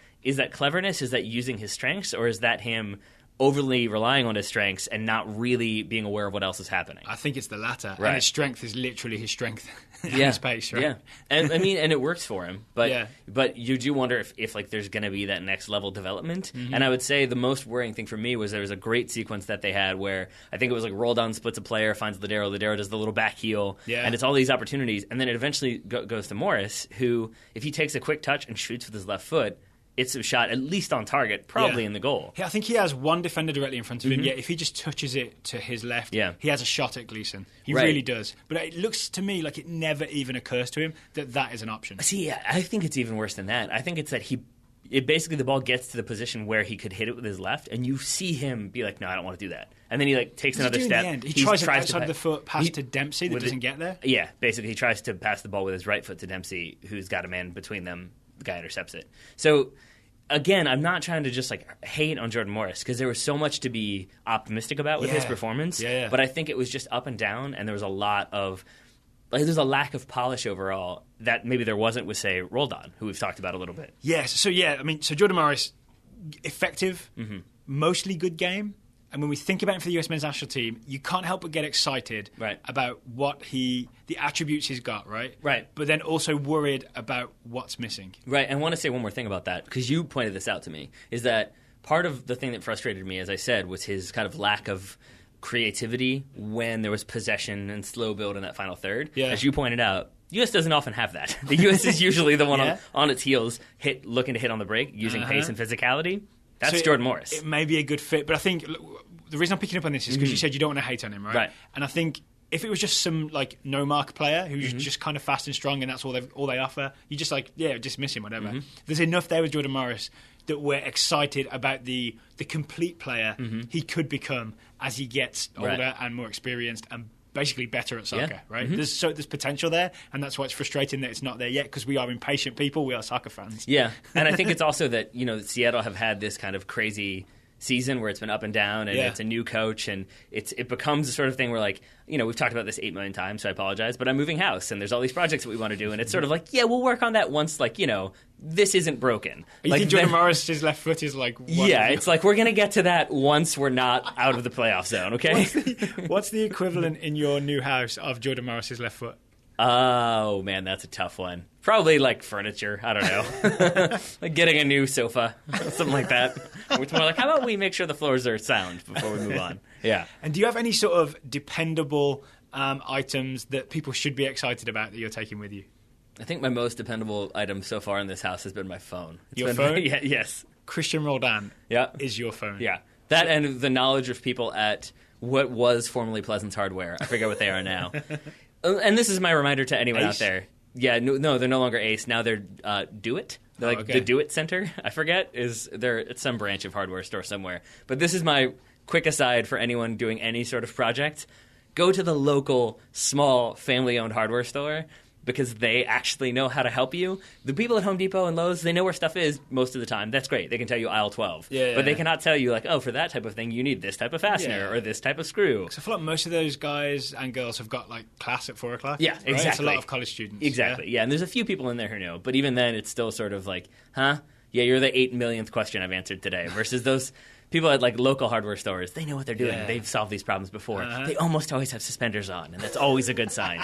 cleverness? Is that using his strengths, or is that him overly relying on his strengths and not really being aware of what else is happening? I think it's the latter. Right. And his strength is literally his strength and his pace, right? Yeah. And I mean, and it works for him. But you do wonder if like there's going to be that next level development. And I would say the most worrying thing for me was there was a great sequence that they had where I think it was like Roldan splits a player, finds Ladero does the little back heel, and it's all these opportunities. And then it eventually goes to Morris, who, if he takes a quick touch and shoots with his left foot, it's a shot at least on target, probably in the goal. I think he has one defender directly in front of him. Yeah, if he just touches it to his left, he has a shot at Gleason. He really does. But it looks to me like it never even occurs to him that is an option. See, I think it's even worse than that. I think it's that basically the ball gets to the position where he could hit it with his left, and you see him be like, no, I don't want to do that. And then he like takes another step. He tries an outside of the foot pass to Dempsey that doesn't get there. Yeah, basically he tries to pass the ball with his right foot to Dempsey, who's got a man between them. The guy intercepts it. So again, I'm not trying to just like hate on Jordan Morris because there was so much to be optimistic about with his performance. Yeah. But I think it was just up and down, and there was a lot of there's a lack of polish overall that maybe there wasn't with, say, Roldan, who we've talked about a little bit. Yes. So Jordan Morris, effective, mostly good game. And when we think about him for the US men's national team, you can't help but get excited about the attributes he's got, right? Right. But then also worried about what's missing. Right. And I want to say one more thing about that, because you pointed this out to me, is that part of the thing that frustrated me, as I said, was his kind of lack of creativity when there was possession and slow build in that final third. Yeah. As you pointed out, U.S. doesn't often have that. The U.S. is usually the one on its heels, looking to hit on the break, using pace and physicality. That's Jordan Morris. It may be a good fit, but I think the reason I'm picking up on this is because you said you don't want to hate on him, right? Right. And I think if it was just some like no mark player who's just kind of fast and strong and that's all they offer, you just dismiss him, whatever. There's enough there with Jordan Morris that we're excited about the complete player he could become as he gets older and more experienced and basically better at soccer, right? There's potential there, and that's why it's frustrating that it's not there yet, because we are impatient people, we are soccer fans. Yeah, and I think it's also that, Seattle have had this kind of crazy season where it's been up and down, and it's a new coach, and it becomes the sort of thing where, like, we've talked about this 8 million times, so I apologize, but I'm moving house, and there's all these projects that we want to do, and it's sort of like, we'll work on that once, like, this isn't broken. You think Jordan Morris' left foot is like... it's like we're going to get to that once we're not out of the playoff zone, okay? What's the equivalent in your new house of Jordan Morris' left foot? Oh, man, that's a tough one. Probably like furniture. I don't know. Like getting a new sofa, something like that. It's more like, how about we make sure the floors are sound before we move on? Yeah. And do you have any sort of dependable items that people should be excited about that you're taking with you? I think my most dependable item so far in this house has been my phone. Your phone? Yes. Christian Roldan is your phone. Yeah. That and the knowledge of people at what was formerly Pleasance Hardware. I forget what they are now. And this is my reminder to anyone out there. Yeah, no, they're no longer Ace. Now they're Do It. They're the Do It Center, I forget. It's some branch of hardware store somewhere. But this is my quick aside for anyone doing any sort of project. Go to the local, small, family-owned hardware store, because they actually know how to help you. The people at Home Depot and Lowe's, they know where stuff is most of the time. That's great. They can tell you aisle 12. But they cannot tell you, like, for that type of thing, you need this type of fastener or this type of screw. So I feel like most of those guys and girls have got, like, class at 4 o'clock. Yeah, exactly. Right? It's a lot of college students. Exactly, yeah. And there's a few people in there who know. But even then, it's still sort of like, huh? Yeah, you're the 8 millionth question I've answered today. Versus those people at, like, local hardware stores, they know what they're doing. Yeah. They've solved these problems before. They almost always have suspenders on, and that's always a good sign.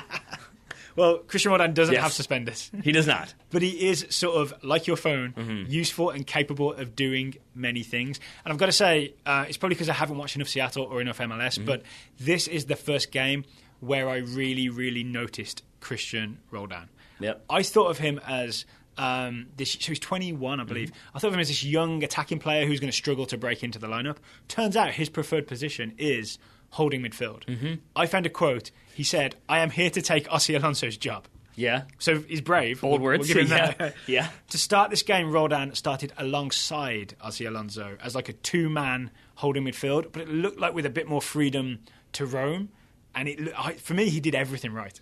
Well, Christian Roldan doesn't have suspenders. He does not. But he is sort of, like your phone, useful and capable of doing many things. And I've got to say, it's probably because I haven't watched enough Seattle or enough MLS, but this is the first game where I really, really noticed Christian Roldan. Yep. I thought of him as... so he's 21, I believe. I thought of him as this young attacking player who's going to struggle to break into the lineup. Turns out his preferred position is holding midfield. I found a quote. He said, "I am here to take Ossie Alonso's job." Yeah. So he's brave. Bold words. We'll give him that. Yeah. To start this game, Roldan started alongside Ossie Alonso as like a two-man holding midfield, but it looked like with a bit more freedom to roam. And for me, he did everything right.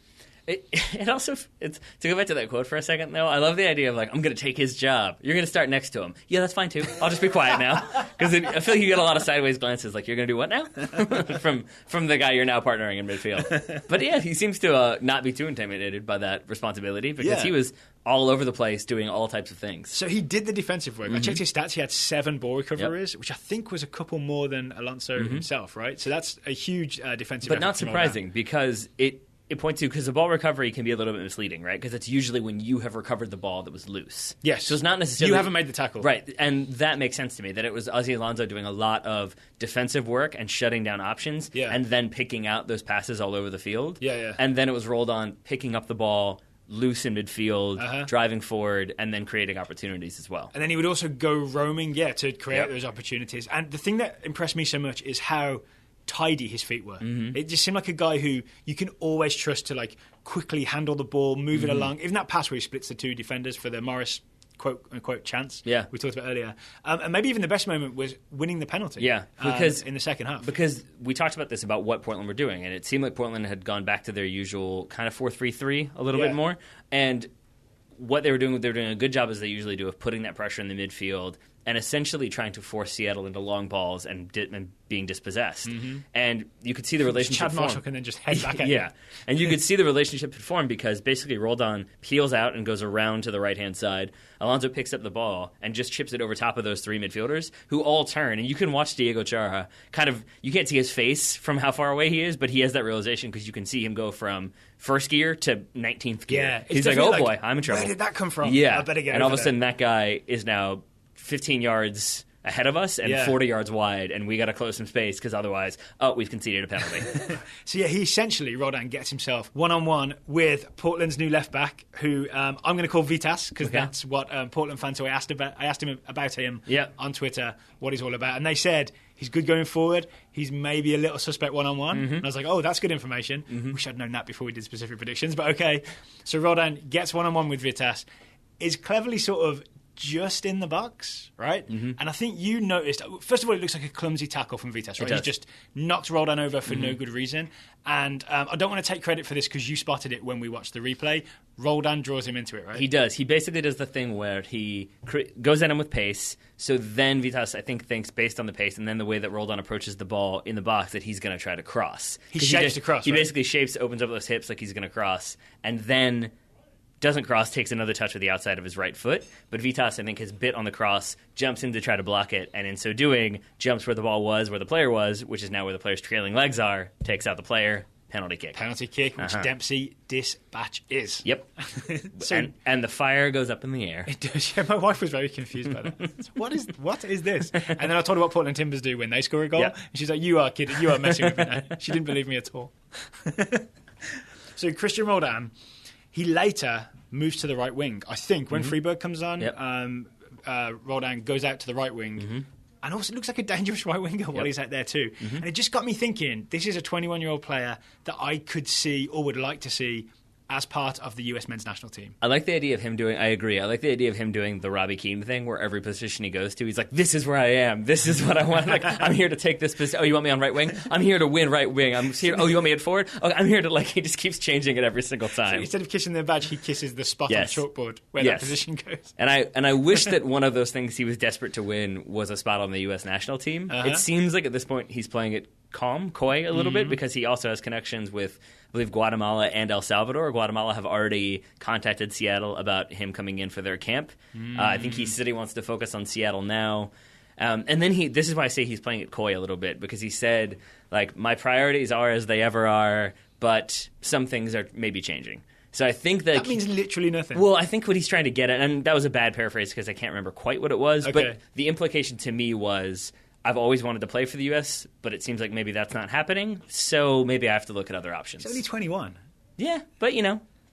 It also, to go back to that quote for a second, though, I love the idea of, like, I'm going to take his job. You're going to start next to him. Yeah, that's fine, too. I'll just be quiet now. Because I feel like you get a lot of sideways glances, like, you're going to do what now? from the guy you're now partnering in midfield. But, yeah, he seems to not be too intimidated by that responsibility, because he was all over the place doing all types of things. So he did the defensive work. I checked his stats. He had 7 ball recoveries, which I think was a couple more than Alonso himself, right? So that's a huge defensive effort. But not surprising, because it points to, because the ball recovery can be a little bit misleading, right? Because it's usually when you have recovered the ball that was loose. Yes. So it's not necessarily... You haven't made the tackle. Right. And that makes sense to me, that it was Ossie Alonso doing a lot of defensive work and shutting down options and then picking out those passes all over the field. Yeah. And then it was Roldan picking up the ball loose in midfield, driving forward, and then creating opportunities as well. And then he would also go roaming, to create those opportunities. And the thing that impressed me so much is how tidy his feet were. It just seemed like a guy who you can always trust to, like, quickly handle the ball, move it along. Even that pass where he splits the 2 defenders for the Morris quote-unquote chance we talked about earlier. And maybe even the best moment was winning the penalty because in the second half. Because we talked about this, about what Portland were doing, and it seemed like Portland had gone back to their usual kind of 4-3-3 a little bit more. And what they were doing a good job, as they usually do, of putting that pressure in the midfield and essentially trying to force Seattle into long balls and being dispossessed. And you could see the relationship Chad Marshall can then just head back at yeah. And you could see the relationship form because basically Roldan peels out and goes around to the right-hand side. Alonso picks up the ball and just chips it over top of those three midfielders who all turn. And you can watch Diego Chara you can't see his face from how far away he is, but he has that realization because you can see him go from first gear to 19th gear. Yeah, he's like, oh boy, I'm in trouble. Where did that come from? Yeah. I better get and all of a there. sudden that guy is now 15 yards ahead of us and 40 yards wide, and we got to close some space because otherwise, we've conceded a penalty. So he essentially, Roldan gets himself one-on-one with Portland's new left-back, who I'm going to call Vitas, because that's what Portland fans, so I asked him about him on Twitter, what he's all about, and they said he's good going forward, he's maybe a little suspect one-on-one, and I was like, oh, that's good information. Wish I'd known that before we did specific predictions, but okay. So Roldan gets one-on-one with Vitas, is cleverly sort of just in the box, right? And I think you noticed, first of all, it looks like a clumsy tackle from Vitas, right? He just knocked Roldan over for no good reason. And I don't want to take credit for this because you spotted it when we watched the replay. Roldan draws him into it, right? He does. He basically does the thing where he goes at him with pace, so then Vitas, I think, thinks based on the pace and then the way that Roldan approaches the ball in the box that he's going to try to cross. He shapes to cross, He right? basically shapes, opens up those hips like he's going to cross, and then doesn't cross, takes another touch with the outside of his right foot. But Vitas, I think, has bit on the cross, jumps in to try to block it, and in so doing, jumps where the ball was, where the player was, which is now where the player's trailing legs are, takes out the player, penalty kick. Penalty kick, which Dempsey dispatch is. Yep. and the fire goes up in the air. It does. Yeah, my wife was very confused by that. What is this? And then I told her what Portland Timbers do when they score a goal. Yep. And she's like, you are kidding. You are messing with me now. She didn't believe me at all. So Christian Roldan, he later moves to the right wing. I think when Freeberg comes on, Roldan goes out to the right wing. And also looks like a dangerous right winger while he's out there too. And it just got me thinking, this is a 21-year-old player that I could see or would like to see as part of the US men's national team. I like the idea of him doing, I agree, I like the idea of him doing the Robbie Keane thing where every position he goes to, he's like, this is where I am, this is what I want, like, I'm here to take this position, oh, you want me on right wing? I'm here to win right wing, I'm here, oh, you want me at forward? Okay, I'm here to, like, he just keeps changing it every single time. So instead of kissing the badge, he kisses the spot on the chalkboard where that position goes. And I wish that one of those things he was desperate to win was a spot on the US national team. It seems like at this point he's playing it coy a little bit because he also has connections with, I believe, Guatemala and El Salvador. Guatemala have already contacted Seattle about him coming in for their camp. I think he said he wants to focus on Seattle now. And then this is why I say he's playing it coy a little bit, because he said, like, my priorities are as they ever are, but some things are maybe changing. So I think that means literally nothing. Well, I think what he's trying to get at, and that was a bad paraphrase because I can't remember quite what it was, but the implication to me was, I've always wanted to play for the U.S., but it seems like maybe that's not happening, so maybe I have to look at other options. He's only 21. Yeah, but,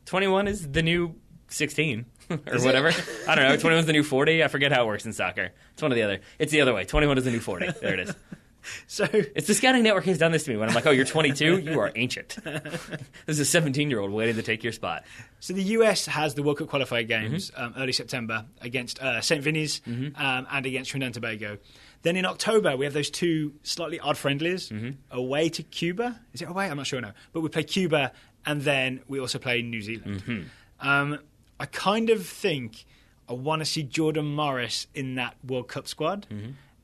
21 is the new 16 or whatever. I don't know. 21 is the new 40. I forget how it works in soccer. It's one or the other. It's the other way. 21 is the new 40. There it is. So it's the scouting network has done this to me when I'm like, oh, you're 22? You are ancient. This is a 17-year-old waiting to take your spot. So the US has the World Cup qualifier games early September against St. Vinny's and against Trinidad and Tobago. Then in October, we have those two slightly odd friendlies away to Cuba. Is it away? I'm not sure now. But we play Cuba, and then we also play New Zealand. I kind of think I want to see Jordan Morris in that World Cup squad.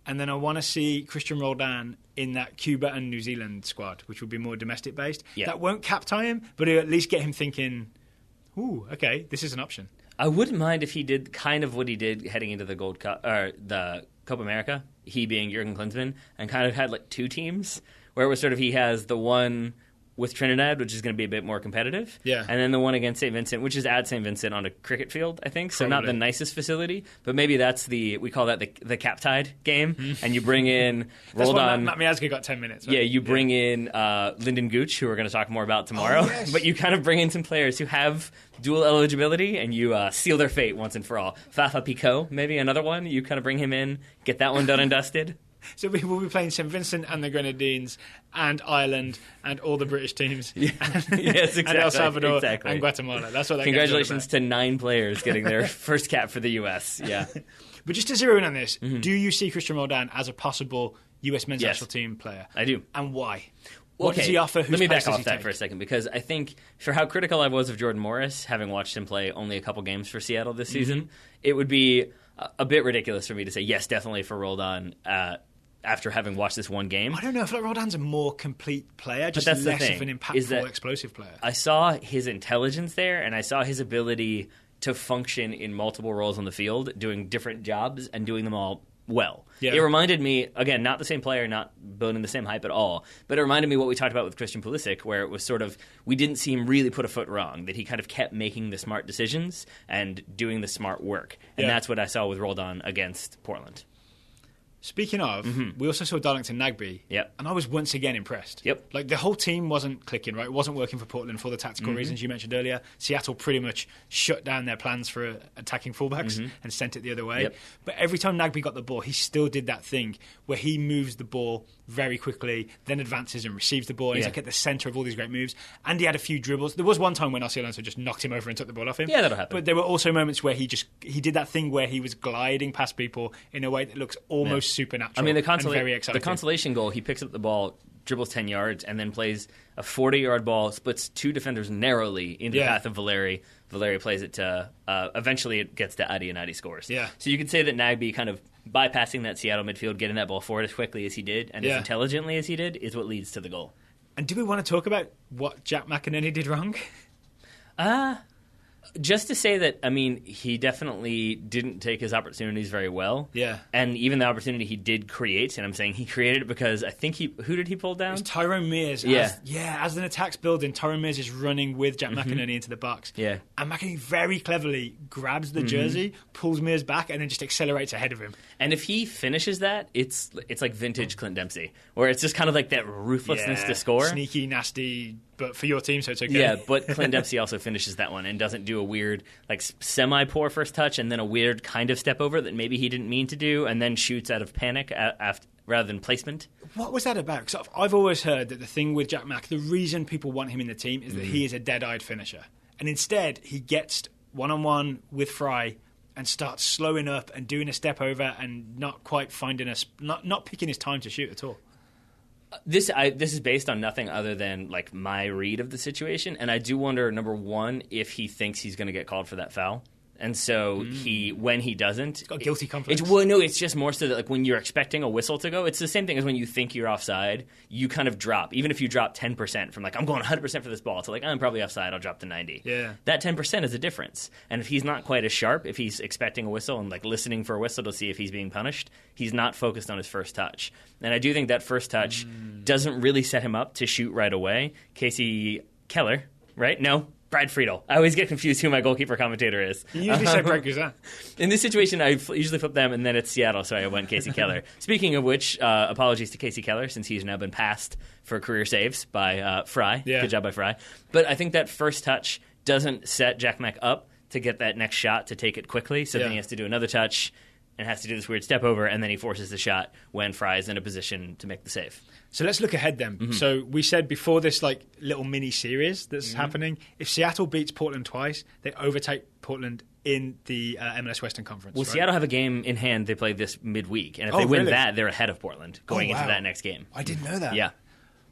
And then I want to see Christian Roldan in that Cuba and New Zealand squad, which will be more domestic-based. That won't cap tie him, but it'll at least get him thinking, ooh, okay, this is an option. I wouldn't mind if he did kind of what he did heading into the Gold Cup, or the Copa America, he being Jurgen Klinsmann, and kind of had like two teams, where it was sort of he has the one with Trinidad, which is going to be a bit more competitive. Yeah. And then the one against St. Vincent, which is at St. Vincent on a cricket field, I think. So not the nicest facility, but maybe that's we call that the cap tide game. And you bring in Roldan. Matt Miazga got 10 minutes. Right? Yeah, you bring in Lyndon Gooch, who we're going to talk more about tomorrow. Oh, yes. But you kind of bring in some players who have dual eligibility, and you seal their fate once and for all. Fafa Picot, maybe another one. You kind of bring him in, get that one done and dusted. So we will be playing St. Vincent and the Grenadines and Ireland and all the British teams. Yes, exactly. And El Salvador and Guatemala. That's what that Congratulations to 9 players getting their first cap for the U.S. Yeah. But just to zero in on this, do you see Christian Roldan as a possible US men's national team player? I do. And why? What does he offer? Let me back off that for a second, because I think for how critical I was of Jordan Morris, having watched him play only a couple games for Seattle this season, it would be a bit ridiculous for me to say yes, definitely for Roldan after having watched this one game. I don't know. I feel like Roldan's a more complete player, just less of an impactful, explosive player. I saw his intelligence there, and I saw his ability to function in multiple roles on the field, doing different jobs and doing them all well. Yeah. It reminded me, again, not the same player, not building the same hype at all, but it reminded me what we talked about with Christian Pulisic, where it was sort of, we didn't see him really put a foot wrong, that he kind of kept making the smart decisions and doing the smart work. And that's what I saw with Roldan against Portland. Speaking of, we also saw Darlington Nagbe, and I was once again impressed. Like, the whole team wasn't clicking, right? It wasn't working for Portland for the tactical reasons you mentioned earlier. Seattle pretty much shut down their plans for attacking fullbacks and sent it the other way. But every time Nagbe got the ball, he still did that thing where he moves the ball very quickly, then advances and receives the ball. And he's like at the centre of all these great moves. And he had a few dribbles. There was one time when Marcelo Alonso just knocked him over and took the ball off him. Yeah, that'll happen. But there were also moments where he did that thing where he was gliding past people in a way that looks almost supernatural. I mean, the the consolation goal, he picks up the ball, dribbles 10 yards, and then plays a 40-yard ball, splits two defenders narrowly into the path of Valeri. Valeri plays it to, eventually it gets to Adi, and Adi scores. Yeah. So you could say that Nagbe kind of bypassing that Seattle midfield, getting that ball forward as quickly as he did, and as intelligently as he did, is what leads to the goal. And do we want to talk about what Jack McInerney did wrong? Just to say that, I mean, he definitely didn't take his opportunities very well. Yeah. And even the opportunity he did create, and I'm saying he created it because I think who did he pull down? It was Tyrone Mears. As an attack's building, Tyrone Mears is running with Jack McInerney into the box. Yeah. And McInerney very cleverly grabs the jersey, pulls Mears back, and then just accelerates ahead of him. And if he finishes that, it's like vintage Clint Dempsey, where it's just kind of like that ruthlessness to score. Sneaky, nasty, but for your team, so it's okay. Yeah, but Clint Dempsey also finishes that one and doesn't do a weird, like, semi-poor first touch and then a weird kind of step over that maybe he didn't mean to do and then shoots out of panic rather than placement. What was that about? Because I've always heard that the thing with Jack Mack, the reason people want him in the team is that he is a dead-eyed finisher. And instead, he gets one-on-one with Fry and starts slowing up and doing a step over and not quite finding not picking his time to shoot at all. This is based on nothing other than like my read of the situation, and I do wonder, number one, if he thinks he's going to get called for that foul. And so when he doesn't, he's got guilty confidence. It's just more so that like when you're expecting a whistle to go, it's the same thing as when you think you're offside. You kind of drop, even if you drop 10% from like I'm going 100% for this ball to like I'm probably offside, I'll drop to 90. Yeah, that 10% is a difference. And if he's not quite as sharp, if he's expecting a whistle and like listening for a whistle to see if he's being punished, he's not focused on his first touch. And I do think that first touch doesn't really set him up to shoot right away. Casey Keller, right? No. Brad Friedel. I always get confused who my goalkeeper commentator is. You usually say Brad Guzan. In this situation, I usually flip them, and then it's Seattle, so I went Casey Keller. Speaking of which, apologies to Casey Keller, since he's now been passed for career saves by Fry. Yeah. Good job by Fry. But I think that first touch doesn't set Jack Mack up to get that next shot to take it quickly, so then he has to do another touch and has to do this weird step over, and then he forces the shot when Fry is in a position to make the save. So let's look ahead then. So we said before this like little mini series that's happening, if Seattle beats Portland twice, they overtake Portland in the MLS Western Conference. Well, right? Seattle have a game in hand they play this midweek, and if they win that, they're ahead of Portland going into that next game. I didn't know that. Yeah.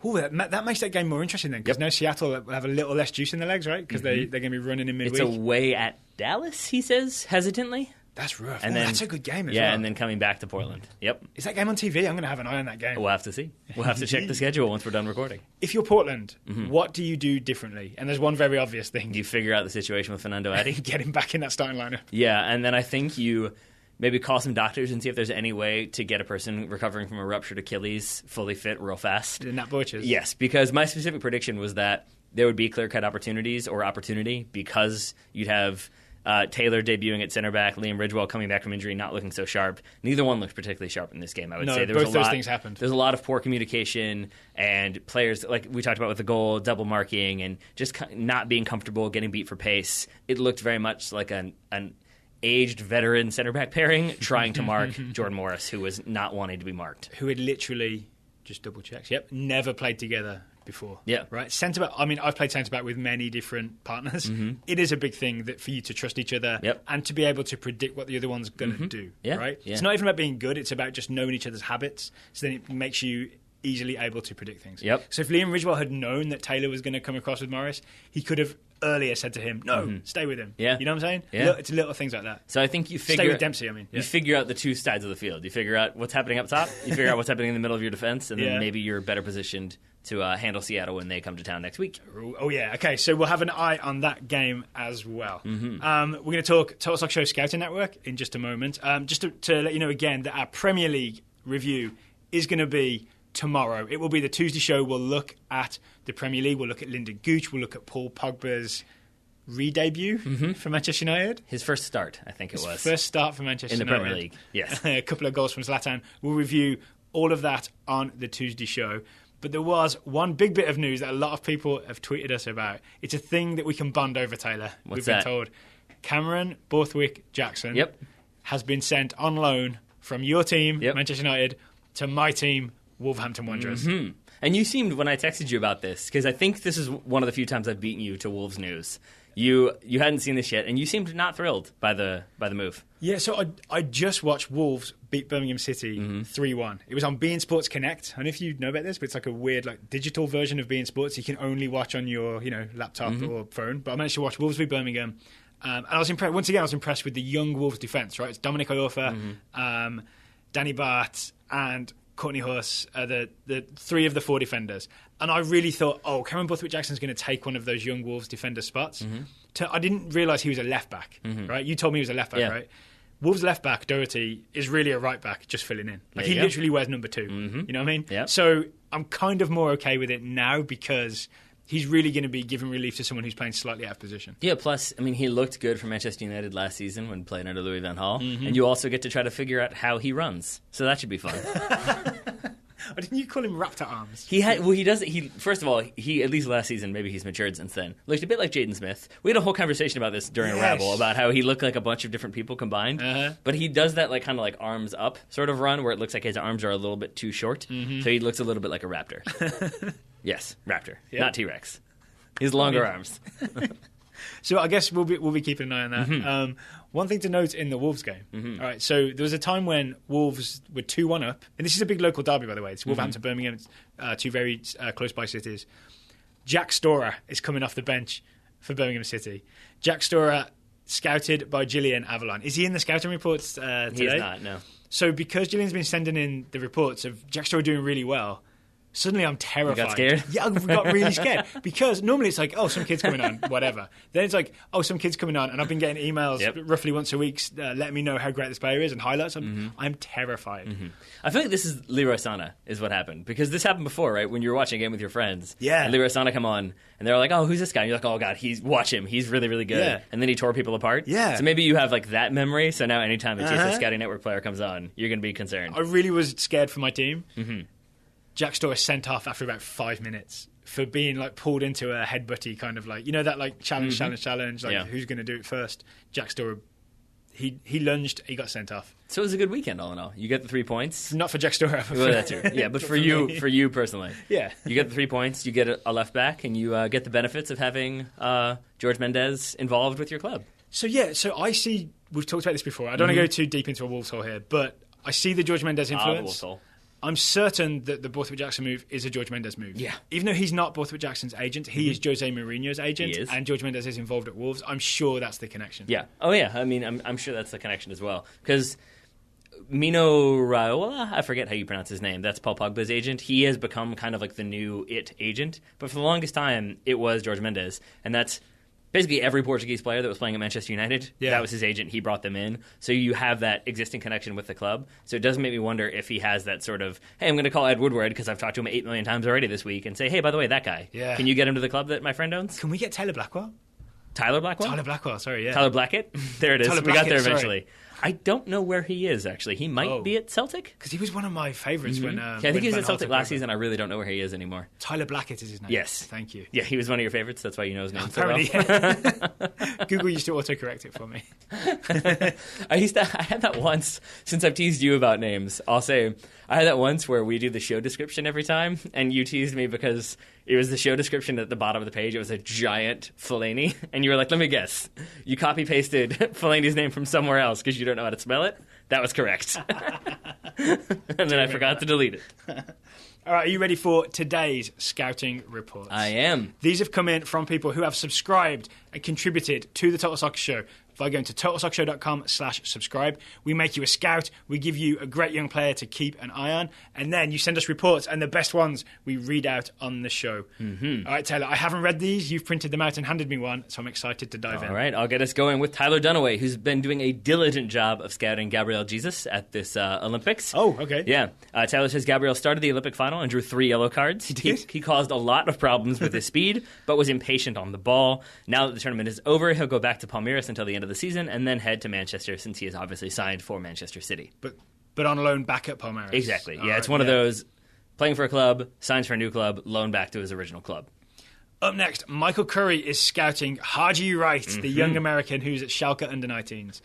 Ooh, that makes that game more interesting then, because now Seattle will have a little less juice in their legs, right? Because they're going to be running in midweek. It's away at Dallas, he says, hesitantly. That's rough. And then, that's a good game as well. Yeah, and then coming back to Portland. Yep. Is that game on TV? I'm going to have an eye on that game. We'll have to see. We'll have to check the schedule once we're done recording. If you're Portland, what do you do differently? And there's one very obvious thing. You figure out the situation with Fernando Adi. Get him back in that starting lineup. Yeah, and then I think you maybe call some doctors and see if there's any way to get a person recovering from a ruptured Achilles fully fit real fast. Nat Borchers. Yes, because my specific prediction was that there would be clear-cut opportunities or opportunity because you'd have Taylor debuting at center back, Liam Ridgewell coming back from injury, not looking so sharp. Neither one looked particularly sharp in this game, I would say. Both those things happened. There's a lot of poor communication and players, like we talked about with the goal, double marking and just not being comfortable, getting beat for pace. It looked very much like an aged veteran center back pairing trying to mark Jordan Morris, who was not wanting to be marked. Who had literally, just double checks, never played together before. Yeah. Right? Centre back, I mean, I've played centre back with many different partners. It is a big thing that for you to trust each other and to be able to predict what the other one's going to do. Yeah. Right? Yeah. It's not even about being good, it's about just knowing each other's habits. So then it makes you easily able to predict things. Yep. So if Liam Ridgewell had known that Taylor was going to come across with Morris, he could have earlier said to him, no, stay with him. Yeah. You know what I'm saying? Yeah. It's little things like that. So I think you Stay with Dempsey, I mean. Yeah. You figure out the two sides of the field. You figure out what's happening up top. You figure out what's happening in the middle of your defense, and then maybe you're better positioned to handle Seattle when they come to town next week. Oh, yeah. Okay, so we'll have an eye on that game as well. We're going to talk Total Soccer Show Scouting Network in just a moment. Just to let you know again that our Premier League review is going to be tomorrow. It will be the Tuesday show. We'll look at the Premier League. We'll look at Lyndon Gooch. We'll look at Paul Pogba's re-debut for Manchester United. His first start, I think it was. First start for Manchester in the United. Premier League, yes. A couple of goals from Zlatan. We'll review all of that on the Tuesday show. But there was one big bit of news that a lot of people have tweeted us about. It's a thing that we can bond over, Taylor. What's We've that? been told. Cameron Borthwick-Jackson has been sent on loan from your team, Manchester United, to my team, Wolverhampton Wanderers. And you seemed, when I texted you about this, because I think this is one of the few times I've beaten you to Wolves news. You hadn't seen this yet, and you seemed not thrilled by the move. Yeah, so I just watched Wolves beat Birmingham City 3-1. It was on beIN Sports Connect. I don't know if you know about this, but it's like a weird digital version of beIN Sports. You can only watch on your laptop or phone. But I managed to watch Wolves beat Birmingham. And I was impressed. Once again, I was impressed with the young Wolves defence, right? It's Dominic Iorfa, Danny Bart, and Courtney Huss, the three of the four defenders. And I really thought, Cameron Borthwick-Jackson's going to take one of those young Wolves defender spots. I didn't realise he was a left-back, right? You told me he was a left-back, right? Wolves' left-back, Doherty, is really a right-back just filling in. He literally wears number 2. You know what I mean? Yep. So I'm kind of more okay with it now because he's really going to be giving relief to someone who's playing slightly out of position. Yeah, plus, I mean, he looked good for Manchester United last season when playing under Louis van Gaal. And you also get to try to figure out how he runs. So that should be fun. Didn't you call him Raptor Arms? He does. First of all, he at least last season, maybe he's matured since then, looked a bit like Jaden Smith. We had a whole conversation about this during Rabble about how he looked like a bunch of different people combined. But he does that kind of arms up sort of run where it looks like his arms are a little bit too short. So he looks a little bit like a raptor. Yes, raptor, not T-Rex. His longer arms. So I guess we'll be keeping an eye on that. One thing to note in the Wolves game. All right, so there was a time when Wolves were 2-1 up, and this is a big local derby, by the way. It's Wolverhampton, Birmingham, two very close by cities. Jack Storer is coming off the bench for Birmingham City. Jack Storer, scouted by Gillian Avalon. Is he in the scouting reports today? He is not. No. So because Gillian's been sending in the reports of Jack Storer doing really well, suddenly I'm terrified. You got scared? Yeah, I got really scared. Because normally it's some kid's coming on, whatever. Then it's some kid's coming on, and I've been getting emails roughly once a week letting me know how great this player is and highlights. I'm terrified. I feel like this is Leroy Sana is what happened. Because this happened before, right? When you were watching a game with your friends. Yeah. And Leroy Sana come on, and they're like, who's this guy? And you're like, oh, God, watch him. He's really, really good. Yeah. And then he tore people apart. Yeah. So maybe you have that memory, so now anytime a TSS Scouting Network player comes on, you're going to be concerned. I really was scared for my team. Jack Storer sent off after about 5 minutes for being pulled into a headbutty kind of challenge, who's going to do it first. Jack Storer, he lunged, he got sent off. So it was a good weekend all in all. You get the 3 points. Not for Jack Storer. Well, that too. Yeah, but for you personally. Yeah. You get the 3 points, you get a left back, and you get the benefits of having George Mendes involved with your club. So I see, we've talked about this before, I don't want to go too deep into a Wolves hole here, but I see the George Mendes influence. The Wolves hole. I'm certain that the Borthwick-Jackson move is a George Mendes move. Yeah. Even though he's not Borthwick-Jackson's agent, he is Jose Mourinho's agent. He is. And George Mendes is involved at Wolves. I'm sure that's the connection. Yeah. Oh, yeah. I mean, I'm sure that's the connection as well. Because Mino Raiola, I forget how you pronounce his name. That's Paul Pogba's agent. He has become kind of the new agent. But for the longest time, it was George Mendes. And that's basically every Portuguese player that was playing at Manchester United, that was his agent. He brought them in. So you have that existing connection with the club. So it does make me wonder if he has that sort of, hey, I'm going to call Ed Woodward because I've talked to him 8 million times already this week and say, hey, by the way, that guy. Yeah. Can you get him to the club that my friend owns? Can we get Taylor Blackwell? Tyler Blackwell? Tyler Blackwell, sorry, yeah. Tyler Blackett? There it is. Tyler We got there Blackett, eventually. sorry. I don't know where he is, actually. He might be at Celtic. Because he was one of my favourites when... I think he was at Celtic last season. I really don't know where he is anymore. Tyler Blackett is his name. Yes. Thank you. Yeah, he was one of your favourites. That's why you know his name Apparently, so well. yeah. Google used to autocorrect it for me. I had that once, since I've teased you about names, I'll say, I had that once where we do the show description every time, and you teased me because it was the show description at the bottom of the page. It was a giant Fellaini, and you were like, let me guess. You copy-pasted Fellaini's name from somewhere else because you don't know how to spell it? That was correct. And then I forgot to delete it. All right, are you ready for today's scouting reports? I am. These have come in from people who have subscribed and contributed to the Total Soccer Show by going to totalsoccershow.com/subscribe. We make you a scout. We give you a great young player to keep an eye on. And then you send us reports, and the best ones we read out on the show. Mm-hmm. All right, Taylor, I haven't read these. You've printed them out and handed me one, so I'm excited to dive in. All right, I'll get us going with Tyler Dunaway, who's been doing a diligent job of scouting Gabriel Jesus at this Olympics. Oh, okay. Yeah. Tyler says Gabriel started the Olympic final and drew 3 yellow cards. He caused a lot of problems with his speed, but was impatient on the ball. Now that the tournament is over, he'll go back to Palmeiras until the end of the season and then head to Manchester, since he is obviously signed for Manchester City. But on loan back at Palmeiras. Exactly. Yeah, it's one of those, playing for a club, signs for a new club, loan back to his original club. Up next, Michael Curry is scouting Haji Wright, the young American who's at Schalke under-19s.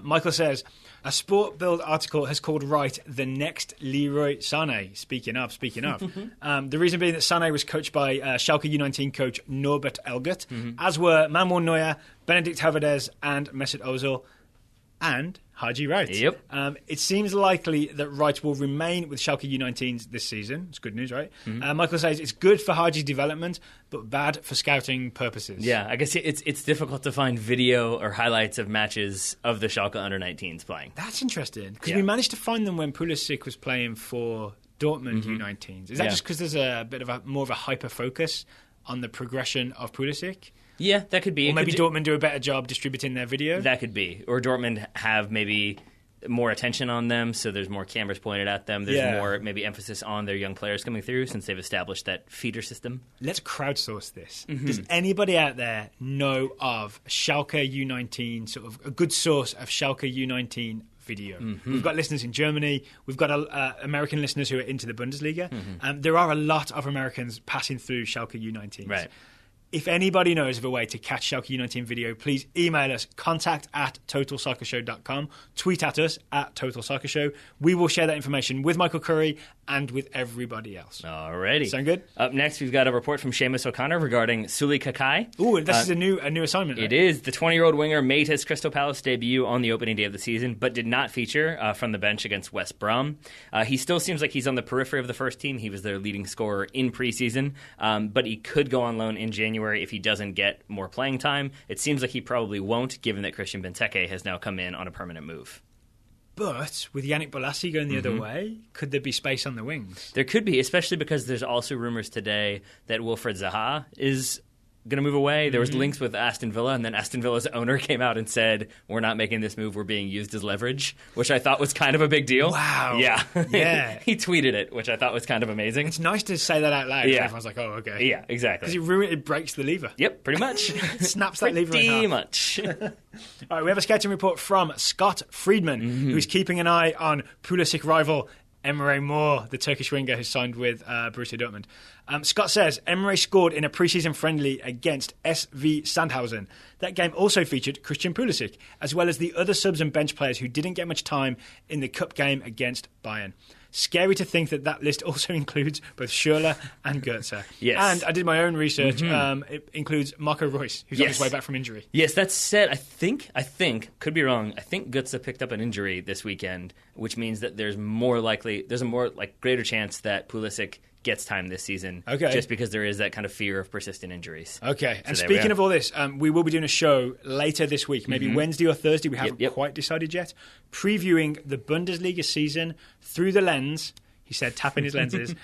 Michael says, a Sport Bild article has called Wright the next Leroy Sané. Speaking of. The reason being that Sané was coached by Schalke U19 coach Norbert Elgert, as were Manuel Neuer, Benedict Haverdes, and Mesut Ozil, and Haji Wright. Yep. It seems likely that Wright will remain with Schalke U19s this season. It's good news, right? Michael says it's good for Haji's development, but bad for scouting purposes. Yeah, I guess it's difficult to find video or highlights of matches of the Schalke under-19s playing. That's interesting, because we managed to find them when Pulisic was playing for Dortmund U19s. Is that just because there's a bit of more of a hyper-focus on the progression of Pulisic? Yeah, that could be. Or maybe Dortmund do a better job distributing their video? That could be. Or Dortmund have maybe more attention on them, so there's more cameras pointed at them. There's more maybe emphasis on their young players coming through, since they've established that feeder system. Let's crowdsource this. Does anybody out there know of Schalke U19, sort of a good source of Schalke U19 video? We've got listeners in Germany. We've got American listeners who are into the Bundesliga. There are a lot of Americans passing through Schalke U19s. Right. If anybody knows of a way to catch Schalke U19 video, please email us, contact@totalsoccershow.com, tweet at us @totalsoccershow. We will share that information with Michael Curry and with everybody else. Alrighty. Sound good? Up next, we've got a report from Seamus O'Connor regarding Suli Kakai. Ooh, this is a new assignment, right? It is. The 20-year-old winger made his Crystal Palace debut on the opening day of the season, but did not feature from the bench against West Brom. He still seems like he's on the periphery of the first team. He was their leading scorer in preseason, but he could go on loan in January if he doesn't get more playing time. It seems like he probably won't, given that Christian Benteke has now come in on a permanent move. But with Yannick Bolasie going the other way, could there be space on the wings? There could be, especially because there's also rumors today that Wilfried Zaha is going to move away. There was links with Aston Villa, and then Aston Villa's owner came out and said, we're not making this move, we're being used as leverage, which I thought was kind of a big deal. Wow. Yeah. Yeah. He tweeted it, which I thought was kind of amazing. It's nice to say that out loud. Yeah. Everyone's like, oh, okay. Yeah, exactly. Because it breaks the lever. Yep, pretty much. It snaps that lever in half. Pretty much. All right, we have a scouting report from Scott Friedman, who's keeping an eye on Pulisic rival Emre Mor, the Turkish winger who signed with Borussia Dortmund. Scott says Emre scored in a preseason friendly against SV Sandhausen. That game also featured Christian Pulisic, as well as the other subs and bench players who didn't get much time in the cup game against Bayern. Scary to think that list also includes both Schürrle and Goetze. Yes. And I did my own research. It includes Marco Reus, who's on his way back from injury. Yes, that said, I think, could be wrong, I think Goetze picked up an injury this weekend, which means that there's a more greater chance that Pulisic gets time this season, just because there is that kind of fear of persistent injuries. Okay, and speaking of all this, we will be doing a show later this week, maybe Wednesday or Thursday, we haven't quite decided yet, previewing the Bundesliga season through the lens, he said, tapping his lenses,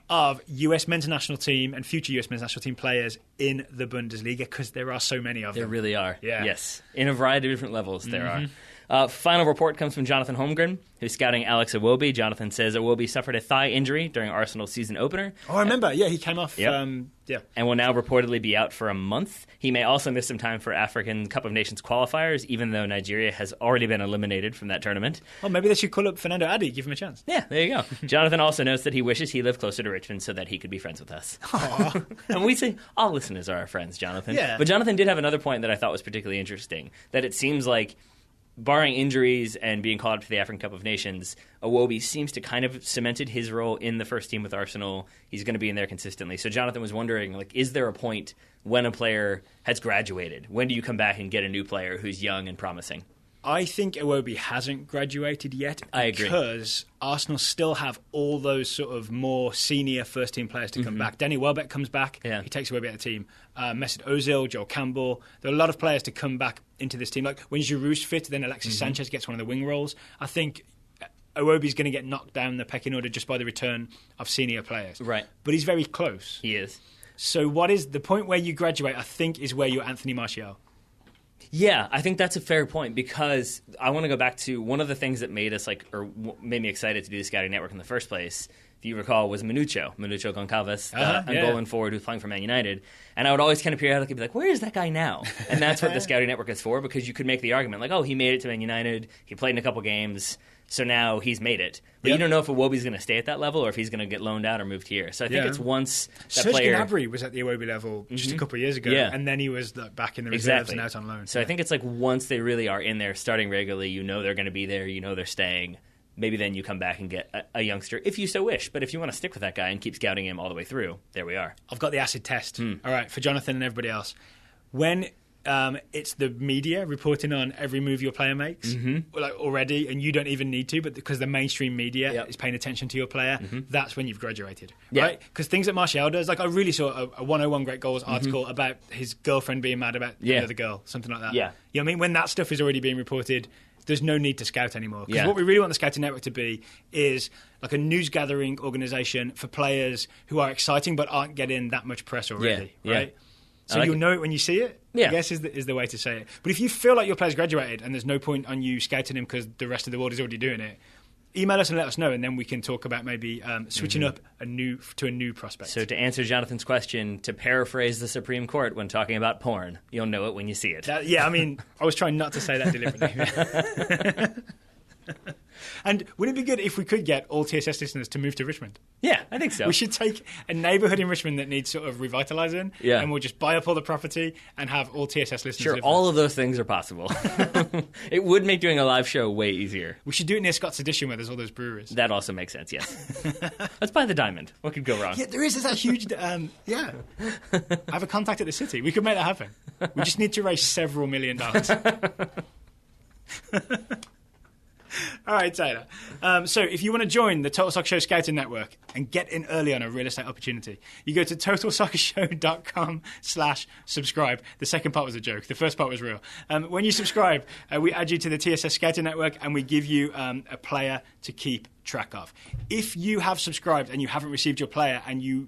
of US men's national team and future US men's national team players in the Bundesliga, because there are so many of them. There really are, yeah. Yes. In a variety of different levels, there are. Final report comes from Jonathan Holmgren, who's scouting Alex Iwobi. Jonathan says Iwobi suffered a thigh injury during Arsenal's season opener. Oh, I remember. Yeah, he came off. And will now reportedly be out for a month. He may also miss some time for African Cup of Nations qualifiers, even though Nigeria has already been eliminated from that tournament. Oh, maybe they should call up Fernando Adi, give him a chance. Yeah, there you go. Jonathan also notes that he wishes he lived closer to Richmond so that he could be friends with us. And we say all listeners are our friends, Jonathan. Yeah. But Jonathan did have another point that I thought was particularly interesting, that it seems like, barring injuries and being called up to the African Cup of Nations, Iwobi seems to kind of cemented his role in the first team with Arsenal. He's going to be in there consistently. So Jonathan was wondering, is there a point when a player has graduated? When do you come back and get a new player who's young and promising? I think Iwobi hasn't graduated yet. I agree. Because Arsenal still have all those sort of more senior first-team players to come back. Danny Welbeck comes back. Yeah. He takes Iwobi out of the team. Mesut Ozil, Joel Campbell. There are a lot of players to come back into this team. Like when Giroud's fit, then Alexis Sanchez gets one of the wing roles. I think Iwobi's going to get knocked down the pecking order just by the return of senior players. Right. But he's very close. He is. So what is the point where you graduate, I think, is where you're Anthony Martial. Yeah, I think that's a fair point because I want to go back to one of the things that made us made me excited to do the Scouting Network in the first place. If you recall, was Minuccio Goncalves, Angolan forward who's playing for Man United. And I would always kind of periodically be like, where is that guy now? And that's what the Scouting Network is for, because you could make the argument like, oh, he made it to Man United, he played in a couple games, so now he's made it. But you don't know if Iwobi's going to stay at that level or if he's going to get loaned out or moved here. So I think it's once that Serge player... Gnabry was at the Iwobi level just a couple of years ago, and then he was back in the reserves and out on loan. So I think it's like once they really are in there starting regularly, you know they're going to be there, you know they're staying. Maybe then you come back and get a youngster, if you so wish. But if you want to stick with that guy and keep scouting him all the way through, there we are. I've got the acid test. All right, for Jonathan and everybody else. When it's the media reporting on every move your player makes, like already, and you don't even need to, but because the mainstream media is paying attention to your player, that's when you've graduated, right? Because things that Martial does, like I really saw a 101 Great Goals article about his girlfriend being mad about the other girl, something like that. Yeah. You know what I mean? When that stuff is already being reported, there's no need to scout anymore. Because what we really want the Scouting Network to be is like a news-gathering organisation for players who are exciting but aren't getting that much press already, right? So you'll know it when you see it, I guess is the way to say it. But if you feel like your player's graduated and there's no point on you scouting him because the rest of the world is already doing it, email us and let us know, and then we can talk about maybe switching up to a new prospect. So to answer Jonathan's question, to paraphrase the Supreme Court when talking about porn, you'll know it when you see it. I mean, I was trying not to say that deliberately. And wouldn't it be good if we could get all TSS listeners to move to Richmond? Yeah, I think so. We should take a neighbourhood in Richmond that needs sort of revitalising, and we'll just buy up all the property and have all TSS listeners. Sure, all of those things are possible. It would make doing a live show way easier. We should do it near Scott's Edition where there's all those breweries. That also makes sense, yes. Let's buy the Diamond. What could go wrong? Yeah, there is. There's that huge... I have a contact at the city. We could make that happen. We just need to raise several $1 million. All right, Taylor. So if you want to join the Total Soccer Show Scouting Network and get in early on a real estate opportunity, you go to totalsoccershow.com/subscribe. The second part was a joke. The first part was real. When you subscribe, we add you to the TSS Scouting Network and we give you a player to keep track of. If you have subscribed and you haven't received your player and you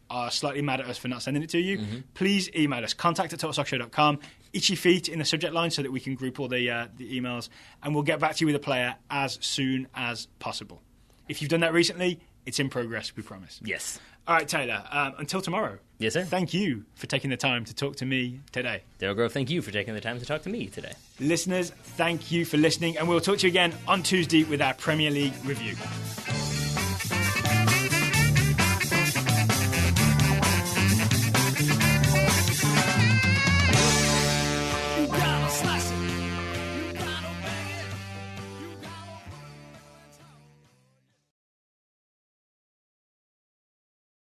are slightly mad at us for not sending it to you, please email us, contact@totalsoccershow.com, itchy feet in the subject line so that we can group all the emails, and we'll get back to you with a player as soon as possible. If you've done that recently, it's in progress, we promise. Yes. All right, Taylor, until tomorrow. Yes, sir. Thank you for taking the time to talk to me today. Dale Grove, thank you for taking the time to talk to me today. Listeners, thank you for listening, and we'll talk to you again on Tuesday with our Premier League review. You gotta slice it.